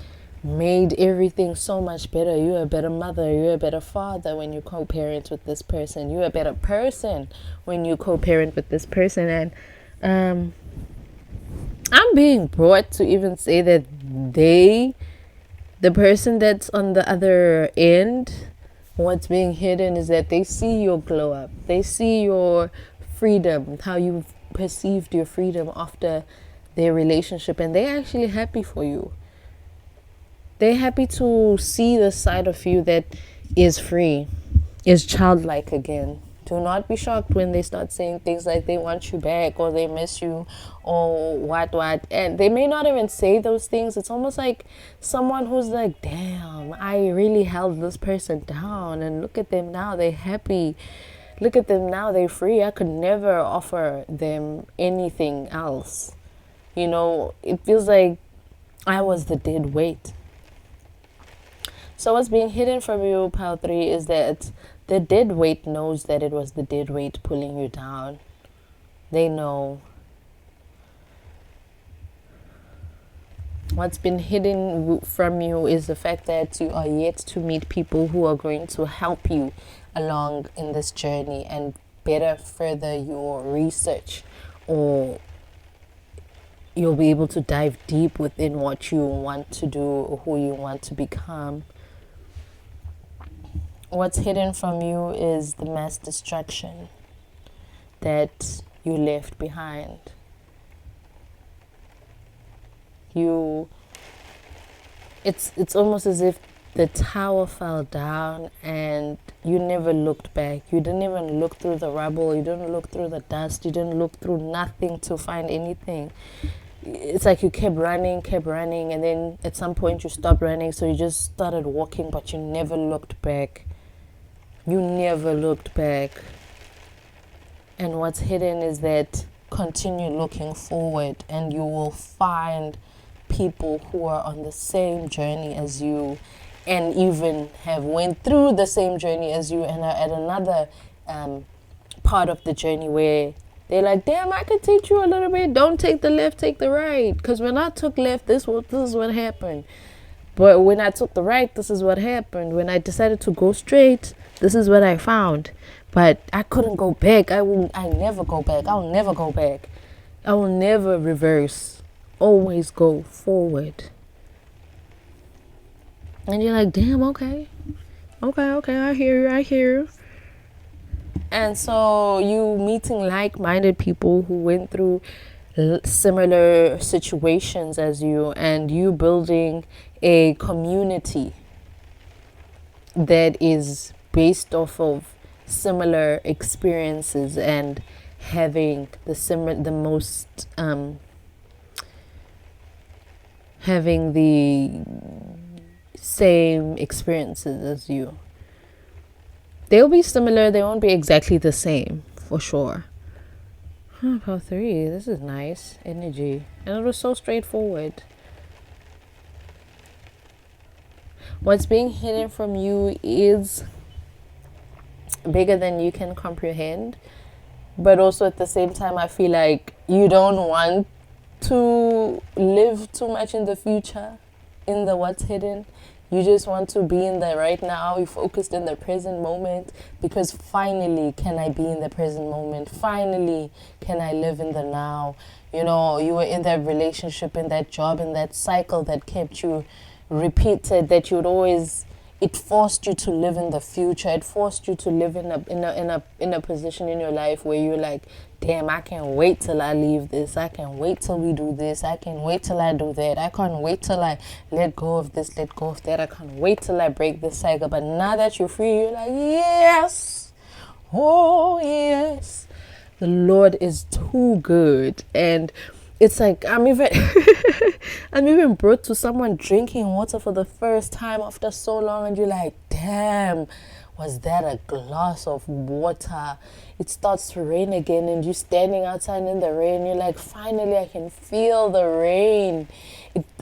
made everything so much better. You're a better mother. You're a better father when you co-parent with this person. You're a better person when you co-parent with this person. And I'm being brought to even say that the person that's on the other end, what's being hidden is that they see your glow up. They see your freedom, how you've perceived your freedom after their relationship, and they're actually happy for you. They're happy to see the side of you that is free, is childlike again. Do not be shocked when they start saying things like they want you back or they miss you or what. And they may not even say those things. It's almost like someone who's like, damn, I really held this person down, and look at them now, they're happy. Look at them now, they're free. I could never offer them anything else. It feels like I was the dead weight. So what's being hidden from you, Pile 3, is that the dead weight knows that it was the dead weight pulling you down. They know. What's been hidden from you is the fact that you are yet to meet people who are going to help you along in this journey and better further your research, or you'll be able to dive deep within what you want to do or who you want to become. What's hidden from you is the mass destruction that you left behind. It's almost as if the tower fell down and you never looked back. You didn't even look through the rubble. You didn't look through the dust. You didn't look through nothing to find anything. It's like you kept running, and then at some point you stopped running, so you just started walking, but you never looked back. You never looked back. And what's hidden is that continue looking forward, and you will find people who are on the same journey as you, and even have went through the same journey as you, and are at another part of the journey where they're like, damn, I could teach you a little bit. Don't take the left, take the right. Because when I took left, this is what happened. But when I took the right, this is what happened. When I decided to go straight, this is what I found. But I couldn't go back. I never go back. I'll never go back. I will never reverse. Always go forward. And you're like, damn, okay. Okay, I hear you. And so you meeting like-minded people who went through similar situations as you, and you building a community that is based off of similar experiences and having having the same experiences as you. They'll be similar, they won't be exactly the same, for sure. Part 3, this is nice energy, and it was so straightforward. What's being hidden from you is bigger than you can comprehend, but also at the same time I feel like you don't want to live too much in the future, in the what's hidden. You just want to be in the right now. You're focused in the present moment, because finally can I be in the present moment. Finally can I live in the now. You know, you were in that relationship, in that job, in that cycle that kept you repeated, that you'd always, it forced you to live in the future. It forced you to live in a position in your life where you're like, damn, I can't wait till I leave this. I can't wait till we do this. I can't wait till I do that. I can't wait till I let go of this, let go of that. I can't wait till I break this cycle. But now that you're free, you're like, yes. Oh, yes. The Lord is too good. And it's like I'm even brought to someone drinking water for the first time after so long, and you're like, damn, was that a glass of water? It starts to rain again, and you're standing outside in the rain. You're like, finally, I can feel the rain.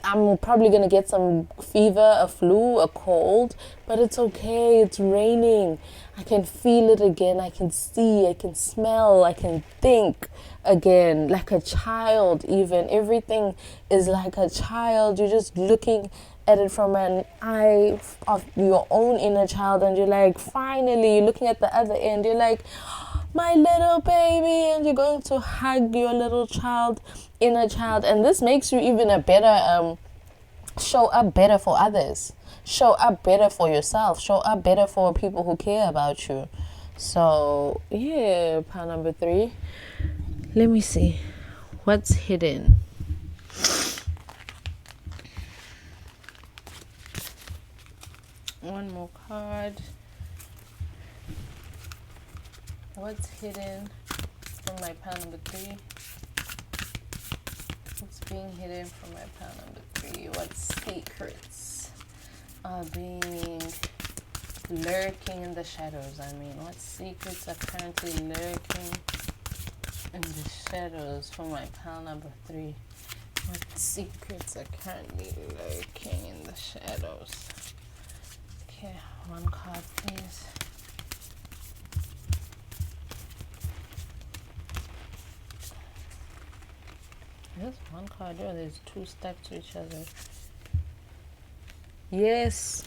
I'm probably gonna get some fever, a flu, a cold, but it's okay. It's raining. I can feel it again. I can see, I can smell, I can think again, like a child. Even everything is like a child. You're just looking at it from an eye of your own inner child, and you're like, finally, you're looking at the other end. You're like, my little baby, and you're going to hug your little child, inner child, and this makes you even a better show up better for others, show up better for yourself, show up better for people who care about you. So yeah, part number 3. Let me see what's hidden. One more card. What's hidden from my pile number 3? What's being hidden from my pile number 3? What secrets are being lurking in the shadows? What secrets are currently lurking in the shadows for my pile number 3? What secrets are currently lurking in the shadows? Okay, one card, please. There's one card here. There's 2 stuck to each other. Yes.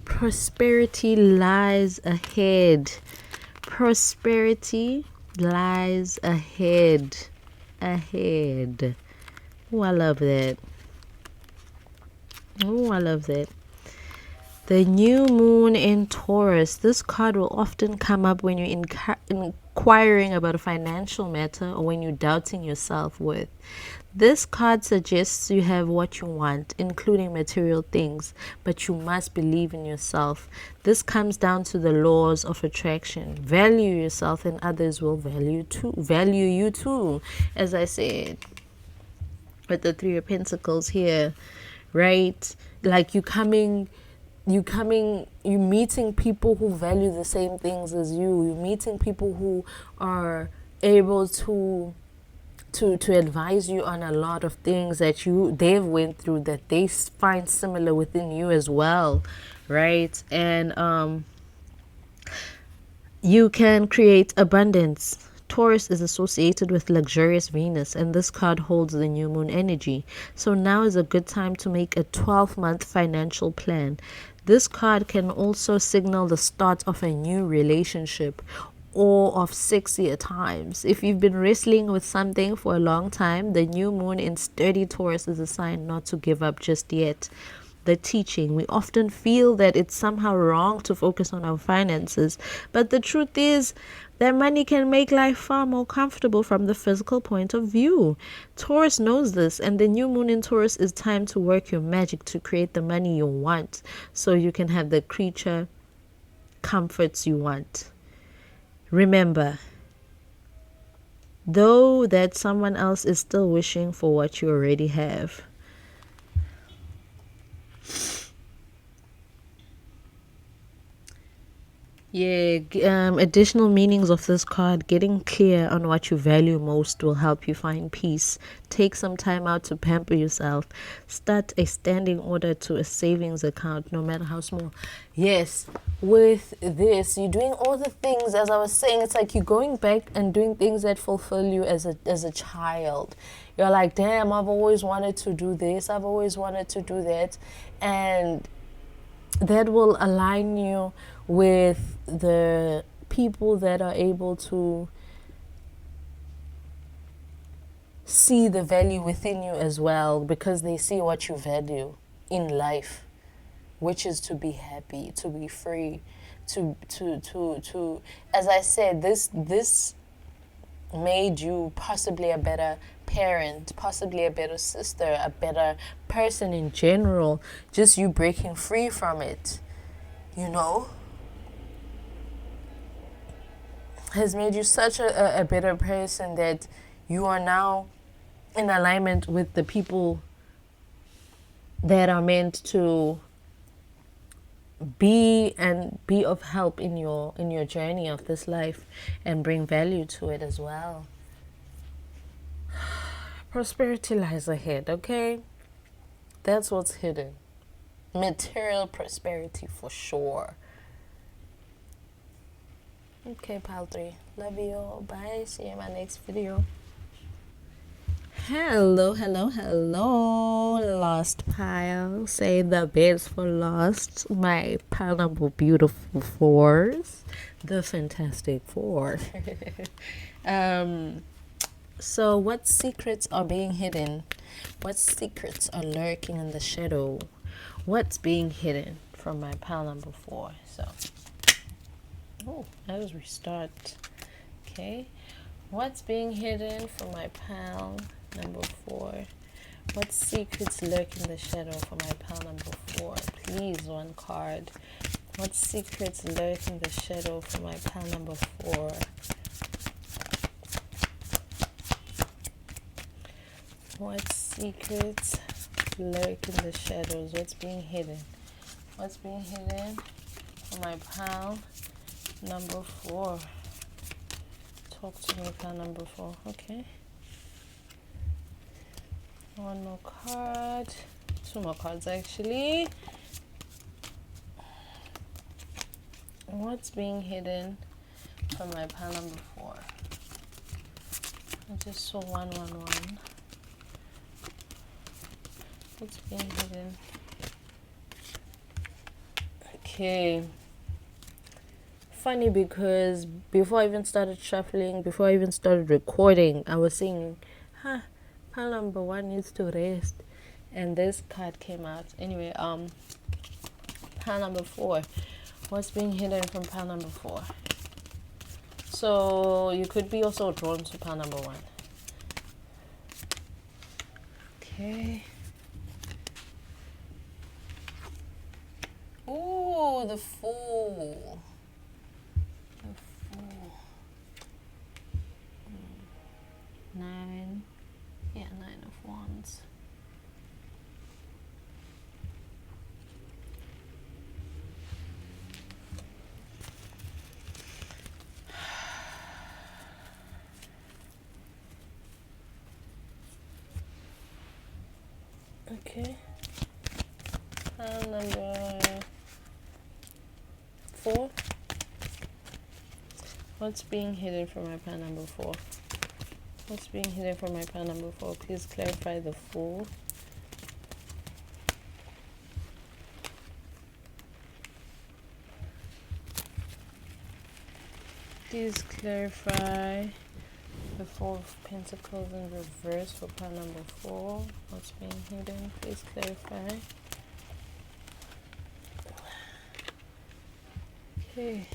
Prosperity lies ahead. Prosperity lies ahead. Oh, I love that. The new moon in Taurus. This card will often come up when you're inquiring about a financial matter, or when you're doubting your self-worth. This card suggests you have what you want, including material things, but you must believe in yourself. This comes down to the laws of attraction. Value yourself, and others will value you too, as I said with the 3 of Pentacles here, right? Like you're meeting people who value the same things as you. You're meeting people who are able to advise you on a lot of things that they've went through, that they find similar within you as well, right? And you can create abundance Taurus is associated with luxurious Venus, and this card holds the new moon energy. So now is a good time to make a 12-month financial plan. This card can also signal the start of a new relationship or of 6-year times. If you've been wrestling with something for a long time, the new moon in sturdy Taurus is a sign not to give up just yet. The teaching. We often feel that it's somehow wrong to focus on our finances, but the truth is that money can make life far more comfortable from the physical point of view. Taurus knows this, and the new moon in Taurus is time to work your magic to create the money you want so you can have the creature comforts you want. Remember, though, that someone else is still wishing for what you already have. Additional meanings of this card. Getting clear on what you value most will help you find peace. Take some time out to pamper yourself. Start a standing order to a savings account, no matter how small. Yes, with this, you're doing all the things, as I was saying, it's like you're going back and doing things that fulfill you as a child. You're like, damn, I've always wanted to do this, I've always wanted to do that. And that will align you with the people that are able to see the value within you as well, because they see what you value in life, which is to be happy, to be free, to as I said, this made you possibly a better parent, possibly a better sister, a better person in general. Just you breaking free from it, has made you such a better person that you are now in alignment with the people that are meant to be of help in your journey of this life and bring value to it as well. Prosperity lies ahead, okay? That's what's hidden. Material prosperity for sure. Okay, pile 3. Love you. Bye. See you in my next video. Hello. Lost pile. Say the best for lost. My pile number beautiful 4s. The Fantastic Four. So what secrets are being hidden? What secrets are lurking in the shadow? What's being hidden from my pile number 4? So, that was restart. Okay. What's being hidden from my pile number 4? What secrets lurk in the shadow for my pile number 4? Please, one card. What secrets lurk in the shadow for my pile number 4? What secrets lurk in the shadows? What's being hidden? What's being hidden for my pile number 4? Talk to me, pile number 4. Okay. One more card. 2 more cards, actually. What's being hidden from my pile number 4? I just saw 111. What's being hidden? Okay. Funny, because before I even started shuffling, before I even started recording, I was saying, pile number 1 needs to rest. And this card came out. Anyway, pile number 4. What's being hidden from pile number 4? So you could be also drawn to pile number 1. Okay. Ooh, the Fool. The Fool. 9. Yeah, 9 of Wands. Okay. Pile number 4. What's being hidden from my pile number 4? What's being hidden from my pile number 4? Please clarify the Fool. Please clarify the Four of Pentacles in reverse for pile number 4. What's being hidden? Please clarify. Okay.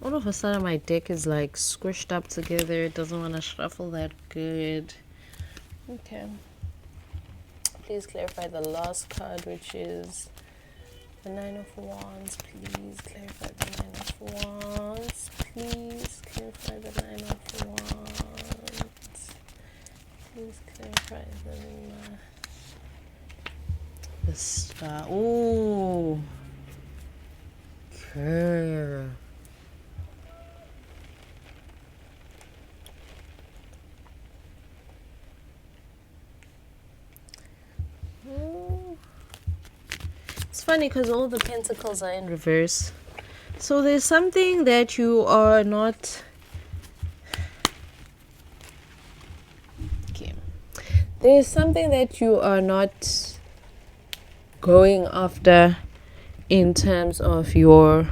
All of a sudden my deck is like squished up together. It doesn't want to shuffle that good. Okay. Please clarify the last card, which is the Nine of Wands. Please clarify the Nine of Wands. Please clarify the Nine of Wands. Please clarify the Star. Ooh. Okay. It's funny because all the pentacles are in reverse. So there's something that you are not... Okay. There's something that you are not going after in terms of your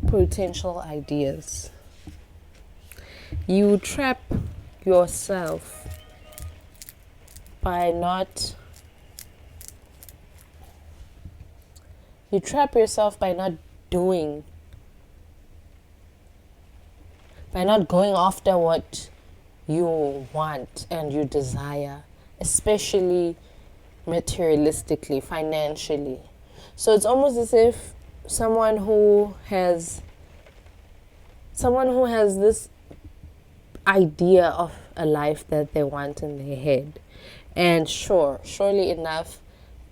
potential ideas. You trap yourself by not... You trap yourself by not doing, by not going after what you want and you desire, especially materialistically, financially. So it's almost as if someone who has this idea of a life that they want in their head, and surely enough,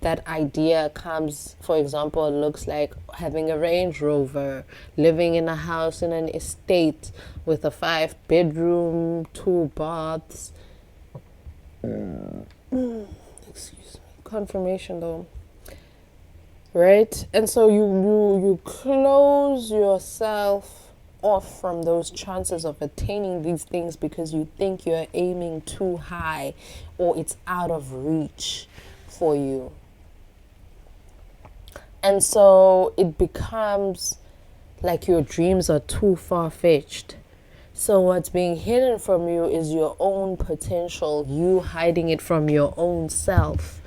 that idea comes, for example, looks like having a Range Rover, living in a house in an estate with a 5-bedroom, 2 baths. Excuse me. Confirmation though. Right? And so you close yourself off from those chances of attaining these things because you think you're aiming too high or it's out of reach for you. And so it becomes like your dreams are too far-fetched. So what's being hidden from you is your own potential, you hiding it from your own self.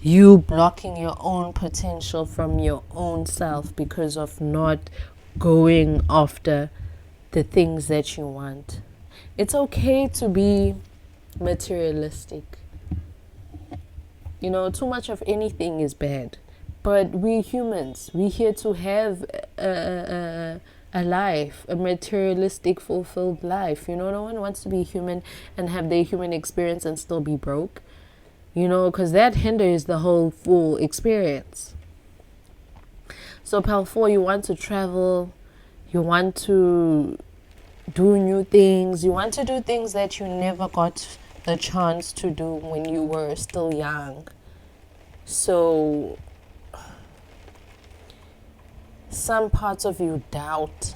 You blocking your own potential from your own self because of not going after the things that you want. It's okay to be materialistic. You know, too much of anything is bad. But we humans, we're here to have a life, a materialistic, fulfilled life. You know, no one wants to be human and have their human experience and still be broke. You know, because that hinders the whole full experience. So, Pal 4, you want to travel, you want to do new things, you want to do things that you never got the chance to do when you were still young. So some parts of you doubt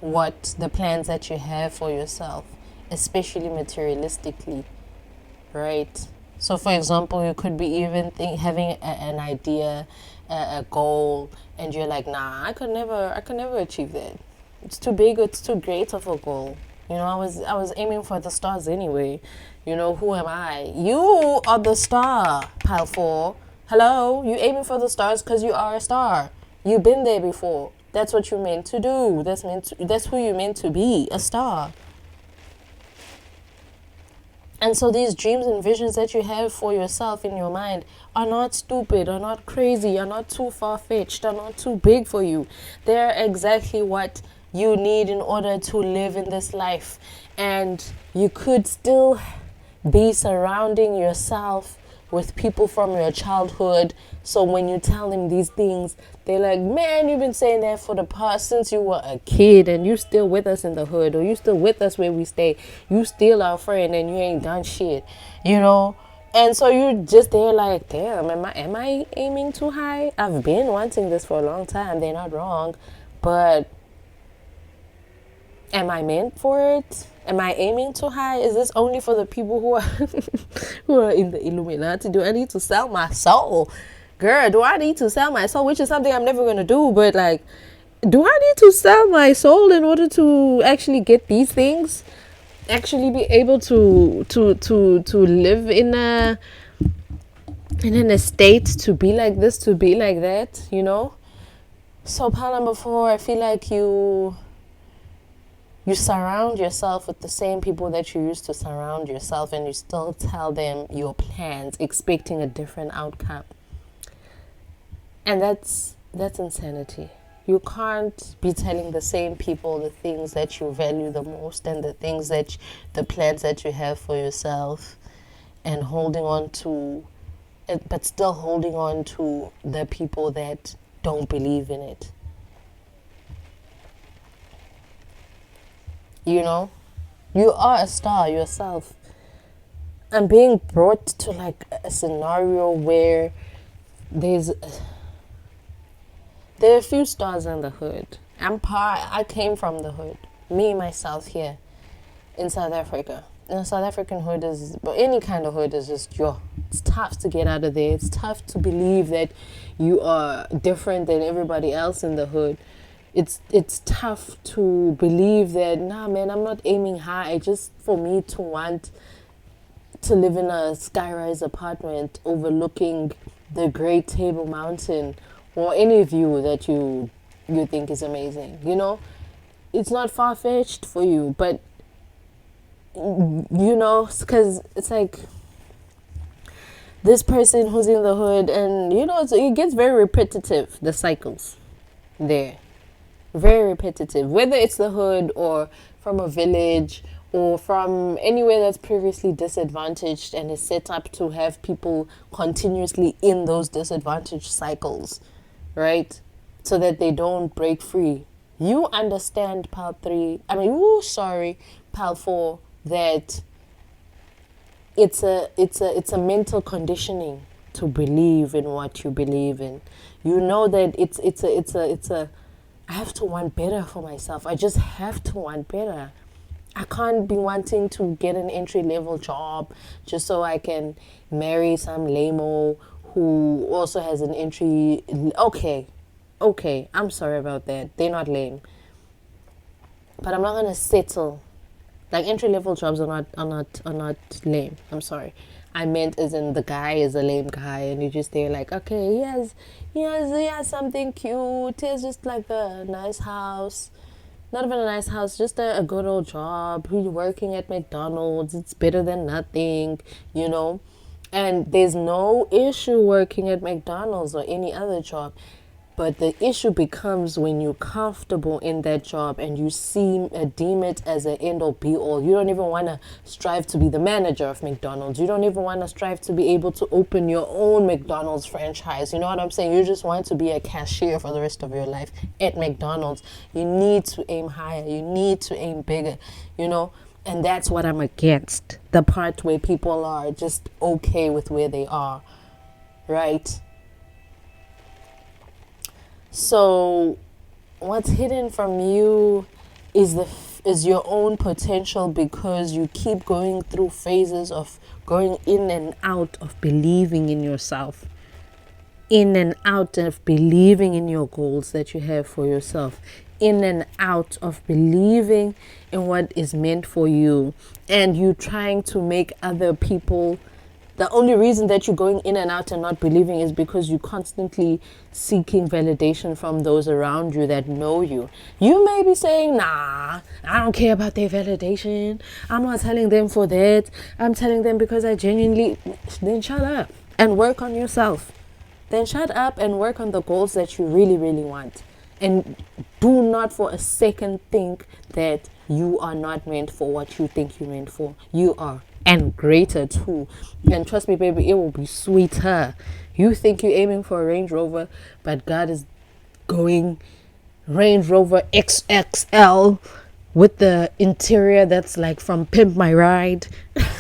what the plans that you have for yourself, especially materialistically, right? So for example, you could be even having an idea, a goal, and you're like, nah, I could never achieve that. It's too big, it's too great of a goal. You know, I was aiming for the stars anyway. You know, who am I? You are the star, Pile 4. Hello? You aiming for the stars because you are a star. You've been there before. That's what you're meant to do. That's who you're meant to be, a star. And so these dreams and visions that you have for yourself in your mind are not stupid, are not crazy, are not too far-fetched, are not too big for you. They're exactly what you need in order to live in this life. And you could still be surrounding yourself with people from your childhood. So when you tell them these things, they're like, man, you've been saying that for the past since you were a kid, and you still with us in the hood, or you still with us where we stay. You still our friend, and you ain't done shit, you know. And so you're just there like, damn, am I aiming too high? I've been wanting this for a long time. They're not wrong, but am I meant for it? Am I aiming too high? Is this only for the people who are who are in the Illuminati? Do I need to sell my soul? Girl, do I need to sell my soul? Which is something I'm never gonna do, but like, do I need to sell my soul in order to actually get these things? Actually be able to live in an estate, to be like this, to be like that, you know? So part number 4, I feel like you surround yourself with the same people that you used to surround yourself, and you still tell them your plans expecting a different outcome. And that's insanity. You can't be telling the same people the things that you value the most, and the plans that you have for yourself, and holding on to it, but still holding on to the people that don't believe in it. You know, you are a star yourself. I'm being brought to like a scenario where there are a few stars in the hood. I came from the hood. Me, myself, here in South Africa. And the South African hood but any kind of hood is just, it's tough to get out of there. It's tough to believe that you are different than everybody else in the hood. It's tough to believe that, nah, man, I'm not aiming high just for me to want to live in a skyrise apartment overlooking the Great Table Mountain, or any view that you think is amazing. You know, it's not far-fetched for you, but you know, because it's like this person who's in the hood, and you know, it gets very repetitive, the cycles there. Very repetitive, whether it's the hood or from a village or from anywhere that's previously disadvantaged and is set up to have people continuously in those disadvantaged cycles, right? So that they don't break free. You understand, Pal 4, that it's a mental conditioning to believe in what you believe in. You know that it's a I have to want better for myself. I just have to want better. I can't be wanting to get an entry-level job just so I can marry some lame-o who also has an entry. Okay, I'm sorry about that. They're not lame. But I'm not going to settle. Like, entry-level jobs are not lame. I'm sorry. I meant as in the guy is a lame guy, and you're just there like, okay, he has something cute. He has just like a nice house. Not even a nice house, just a good old job. He's working at McDonald's. It's better than nothing, you know. And there's no issue working at McDonald's or any other job. But the issue becomes when you're comfortable in that job and you deem it as an end all be all. You don't even want to strive to be the manager of McDonald's. You don't even want to strive to be able to open your own McDonald's franchise. You know what I'm saying? You just want to be a cashier for the rest of your life at McDonald's. You need to aim higher. You need to aim bigger, you know? And that's what I'm against. The part where people are just okay with where they are, right? So what's hidden from you is your own potential, because you keep going through phases of going in and out of believing in yourself, in and out of believing in your goals that you have for yourself, in and out of believing in what is meant for you, and you trying to make other people. The only reason that you're going in and out and not believing is because you're constantly seeking validation from those around you that know you. You may be saying, nah, I don't care about their validation. I'm not telling them for that. I'm telling them because I genuinely... Then shut up and work on yourself. Then shut up and work on the goals that you really, really want. And do not for a second think that you are not meant for what you think you're meant for. You are. and greater too. And trust me, baby, it will be sweeter. You think you're aiming for a Range Rover, but God is going Range Rover XXL with the interior that's like from Pimp My Ride.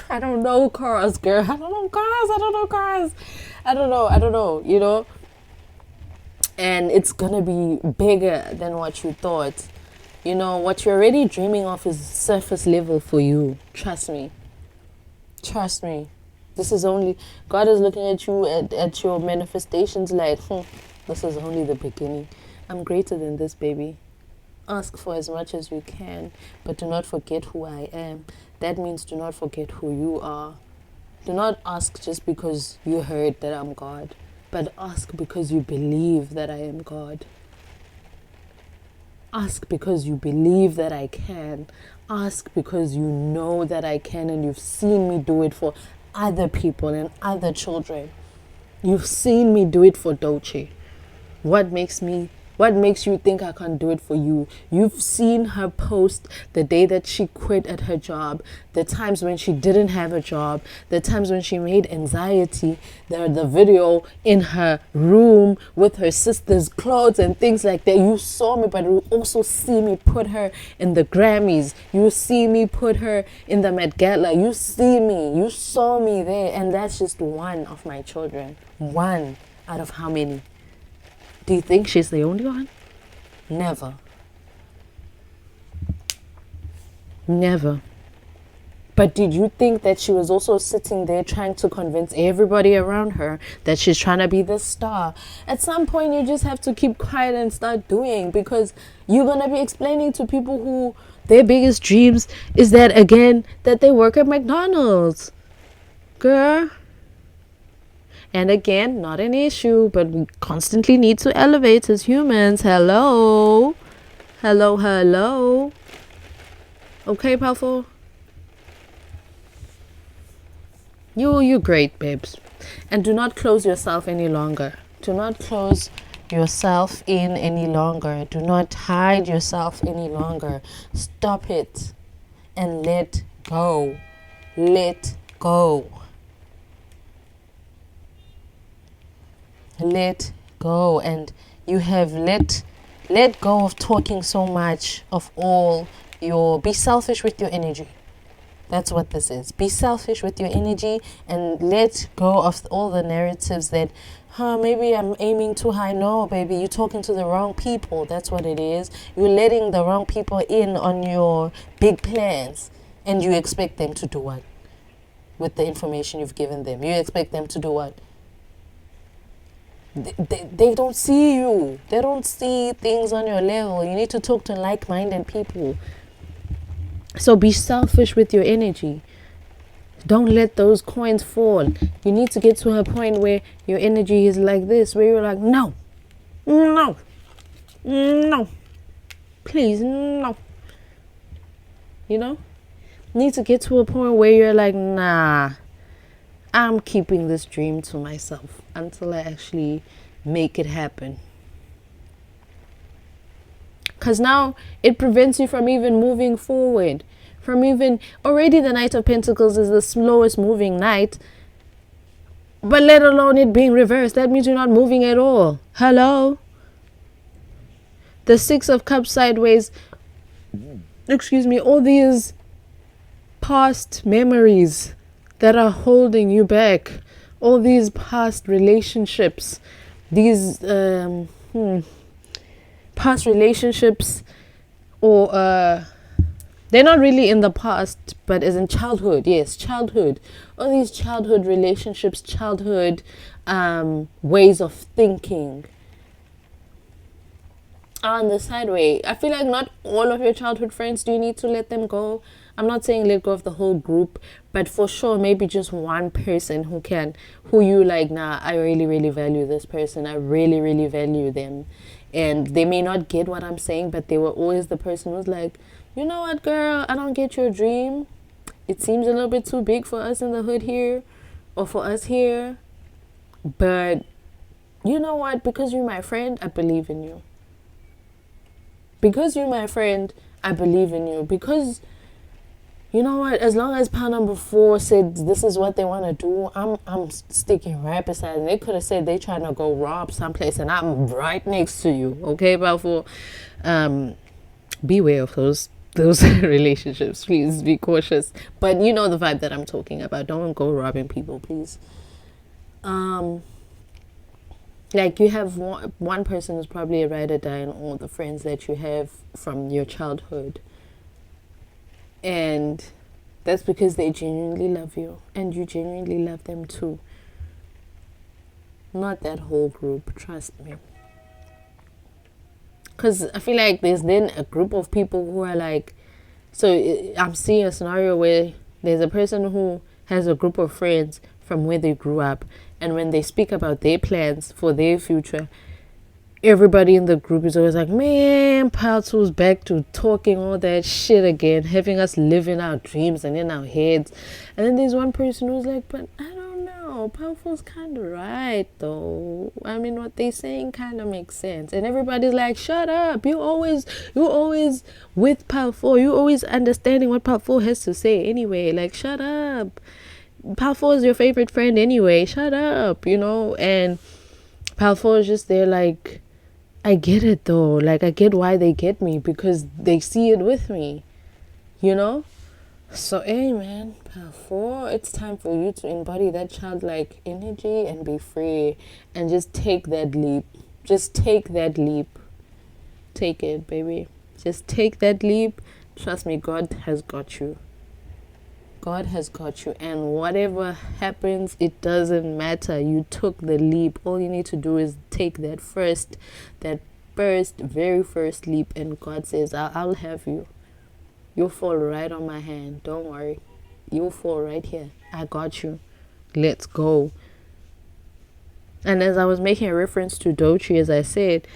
I don't know cars, girl. I don't know cars. I don't know, you know. And it's gonna be bigger than what you thought. You know, what you're already dreaming of is surface level for you. Trust me. Trust me. This is only, God is looking at you at your manifestations like, this is only the beginning. I'm greater than this, baby. Ask for as much as you can, but do not forget who I am. That means do not forget who you are. Do not ask just because you heard that I'm God, but ask because you believe that I am God. Ask because you believe that I can. Ask because you know that I can and you've seen me do it for other people and other children. You've seen me do it for Dolce. What makes you think I can't do it for you? You've seen her post the day that she quit at her job, the times when she didn't have a job, the times when she made anxiety, the video in her room with her sister's clothes and things like that. You saw me, but you also see me put her in the Grammys. You see me put her in the Met Gala. You saw me there, and that's just one of my children. One out of how many? Do you think she's the only one? Never. Never. But did you think that she was also sitting there trying to convince everybody around her that she's trying to be the star? At some point, you just have to keep quiet and start doing, because you're going to be explaining to people who their biggest dreams is that, again, that they work at McDonald's. Girl. And again, not an issue, but we constantly need to elevate as humans. Hello. Okay, powerful. You're great, babes. And do not close yourself any longer. Do not close yourself in any longer. Do not hide yourself any longer. Stop it and let go. Let go. Let go. And you have let go of talking so much of all your, be selfish with your energy. That's what this is. Be selfish with your energy and let go of all the narratives that, maybe I'm aiming too high. No, baby, you're talking to the wrong people. That's what it is. You're letting the wrong people in on your big plans, and you expect them to do what? With the information you've given them. You expect them to do what? They don't see you. They don't see things on your level. You need to talk to like-minded people. So be selfish with your energy. Don't let those coins fall. You need to get to a point where your energy is like this, where you're like, no, please, no. You know? You need to get to a point where you're like, nah, I'm keeping this dream to myself until I actually make it happen. Because now it prevents you from even moving forward. From even, already the Knight of Pentacles is the slowest moving knight. But let alone it being reversed. That means you're not moving at all. Hello? The Six of Cups sideways. All these past memories that are holding you back, all these past relationships, these past relationships, or they're not really in the past, but as in childhood. Yes, childhood. All these childhood relationships, childhood ways of thinking are on the sideway. I feel like not all of your childhood friends do you need to let them go. I'm not saying let go of the whole group, but for sure, maybe just one person who you like, nah, I really, really value this person. I really, really value them. And they may not get what I'm saying, but they were always the person who's like, you know what, girl, I don't get your dream. It seems a little bit too big for us in the hood here, or for us here. But you know what? Because you're my friend, I believe in you. Because you're my friend, I believe in you. Because You know what? As long as pile number 4 said this is what they want to do, I'm sticking right beside them. They could have said they trying to go rob someplace, and I'm right next to you. Okay, pile 4. Beware of those relationships. Please be cautious. But you know the vibe that I'm talking about. Don't go robbing people, please. Like, you have one person who's probably a ride or die in all the friends that you have from your childhood. And that's because they genuinely love you. And you genuinely love them too. Not that whole group, trust me. Because I feel like there's then a group of people who are like... So I'm seeing a scenario where there's a person who has a group of friends from where they grew up. And when they speak about their plans for their future... Everybody in the group is always like, man, Palto's back to talking all that shit again, having us live in our dreams and in our heads. And then there's one person who's like, but I don't know, Palto's kind of right, though. I mean, what they're saying kind of makes sense. And everybody's like, shut up. You always with Palto. You always understanding what Palto has to say anyway. Like, shut up. Palto is your favorite friend anyway. Shut up, you know? And Palto is just there like... I get it though, like I get why they get me, because they see it with me, you know? So hey man, Palto, it's time for you to embody that childlike energy and be free and just take that leap. Just take that leap. Take it, baby. Just take that leap. Trust me, God has got you. God has got you, and whatever happens, it doesn't matter. You took the leap. All you need to do is take that very first leap, and God says, I'll have you. You'll fall right on my hand. Don't worry. You'll fall right here. I got you. Let's go. And as I was making a reference to Dochi, as I said,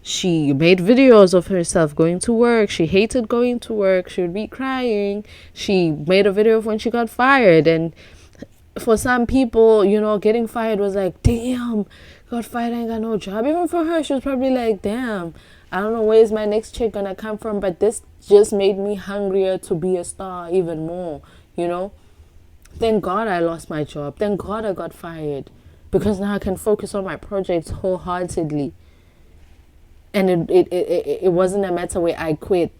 she made videos of herself going to work. She hated going to work. She would be crying. She made a video of when she got fired. And for some people, you know, getting fired was like, damn, got fired, I ain't got no job. Even for her, she was probably like, damn, I don't know where's my next check gonna come from. But this just made me hungrier to be a star even more, you know. Thank God I lost my job. Thank God I got fired. Because now I can focus on my projects wholeheartedly. And it wasn't a matter where I quit,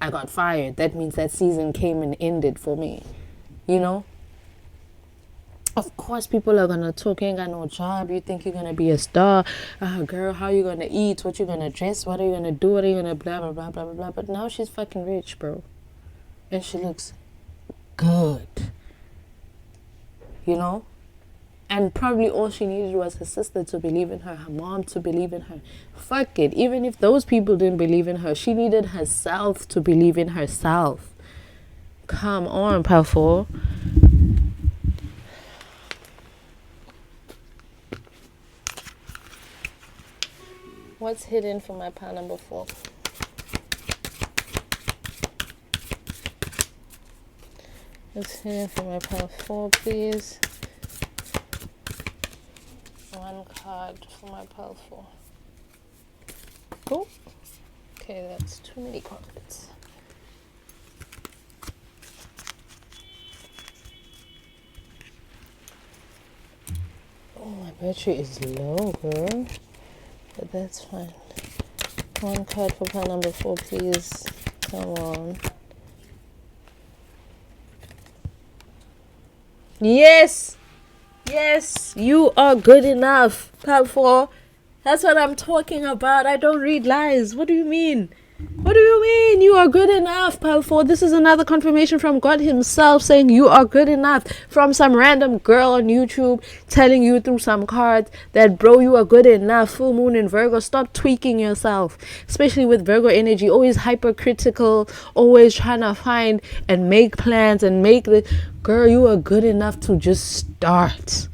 I got fired. That means that season came and ended for me, you know. Of course, people are gonna talk. You ain't got no job. You think you're gonna be a star? Girl, how you gonna eat? What you gonna dress? What are you gonna do? What are you gonna blah blah blah blah blah blah? But now she's fucking rich, bro, and she looks good, you know. And probably all she needed was her sister to believe in her mom to believe in her. Fuck it. Even if those people didn't believe in her, she needed herself to believe in herself. Come on, Palto. What's hidden for my pile number 4? What's hidden for my pile 4, please? One card for my pile 4. Oh, okay, that's too many cards. Oh, my battery is low, girl. But that's fine. One card for pile number 4, please. Come on. Yes! Yes, you are good enough, Palto. That's what I'm talking about. I don't read lies. What do you mean? What do you mean? You are good enough, Palto. This is another confirmation from God himself saying you are good enough. From some random girl on YouTube telling you through some cards that, bro, you are good enough. Full moon in Virgo. Stop tweaking yourself. Especially with Virgo energy. Always hypercritical. Always trying to find and make plans and make the... Girl, you are good enough to just start.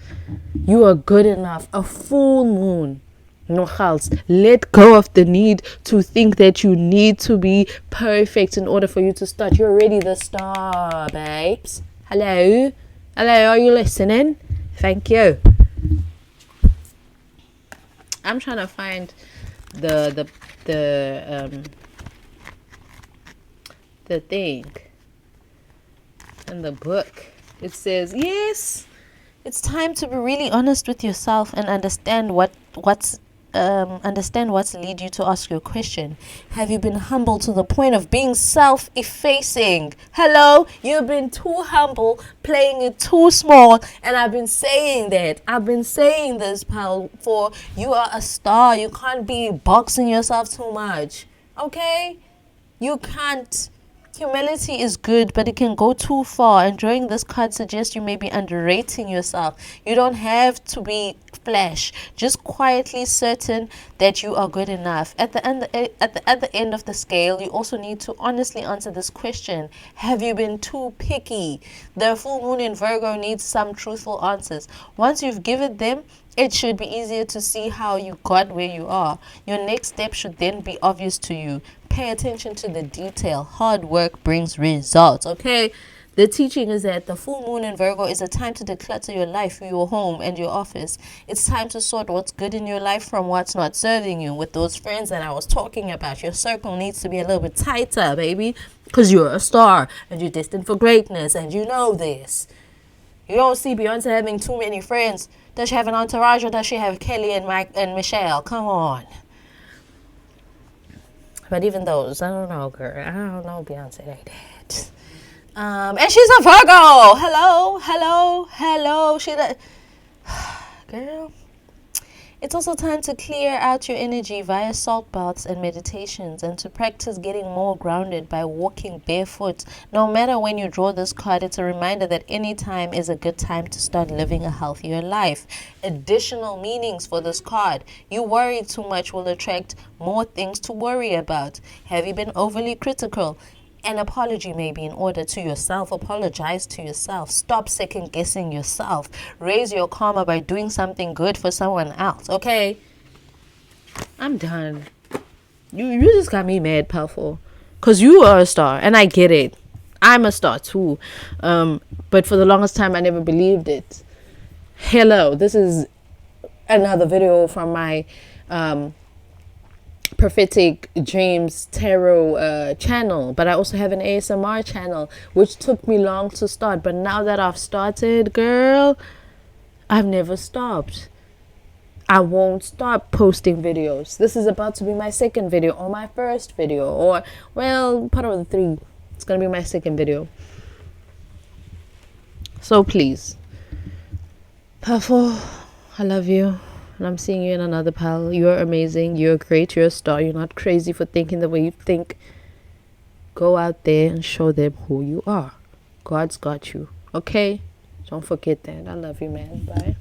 You are good enough. A full moon. No else. Let go of the need to think that you need to be perfect in order for you to start. You're already the star, babes. Hello? Hello, are you listening? Thank you. I'm trying to find the thing. in the book. It says, yes, it's time to be really honest with yourself and understand what's lead you to ask your question. Have you been humble to the point of being self-effacing? Hello, you've been too humble, playing it too small, and I've been saying this, pal, for you are a star. You can't be boxing yourself too much, okay? You can't. Humility is good, but it can go too far. And drawing this card suggests you may be underrating yourself. You don't have to be flash. Just quietly certain that you are good enough. At the end of the scale, you also need to honestly answer this question: have you been too picky? The full moon in Virgo needs some truthful answers. Once you've given them, it should be easier to see how you got where you are. Your next step should then be obvious to you. Pay attention to the detail. Hard work brings results, okay? The teaching is that the full moon in Virgo is a time to declutter your life, your home, and your office. It's time to sort what's good in your life from what's not serving you. With those friends that I was talking about, your circle needs to be a little bit tighter, baby, because you're a star and you're destined for greatness, and you know this. You don't see Beyonce having too many friends. Does she have an entourage, or does she have Kelly and Mike and Michelle? Come on. But even those, I don't know, girl. I don't know Beyonce like that. And she's a Virgo. Hello. Girl. It's also time to clear out your energy via salt baths and meditations, and to practice getting more grounded by walking barefoot. No matter when you draw this card, it's a reminder that any time is a good time to start living a healthier life. Additional meanings for this card: you worry too much will attract more things to worry about. Have you been overly critical? An apology may be in order to yourself. Apologize to yourself. Stop second guessing yourself. Raise your karma by doing something good for someone else, okay? I'm done. You just got me mad, powerful. Because you are a star, and I get it. I'm a star too. But for the longest time, I never believed it. Hello, this is another video from my prophetic dreams tarot channel, but I also have an ASMR channel, which took me long to start. But now that I've started, girl, I've never stopped. I won't stop posting videos. This is about to be my second video, or my first video, or, well, part of the three. It's gonna be my second video. So please, powerful, I love you. And I'm seeing you in another pal. You're amazing. You're great. You're a star. You're not crazy for thinking the way you think. Go out there and show them who you are. God's got you. Okay? Don't forget that. I love you, man. Bye.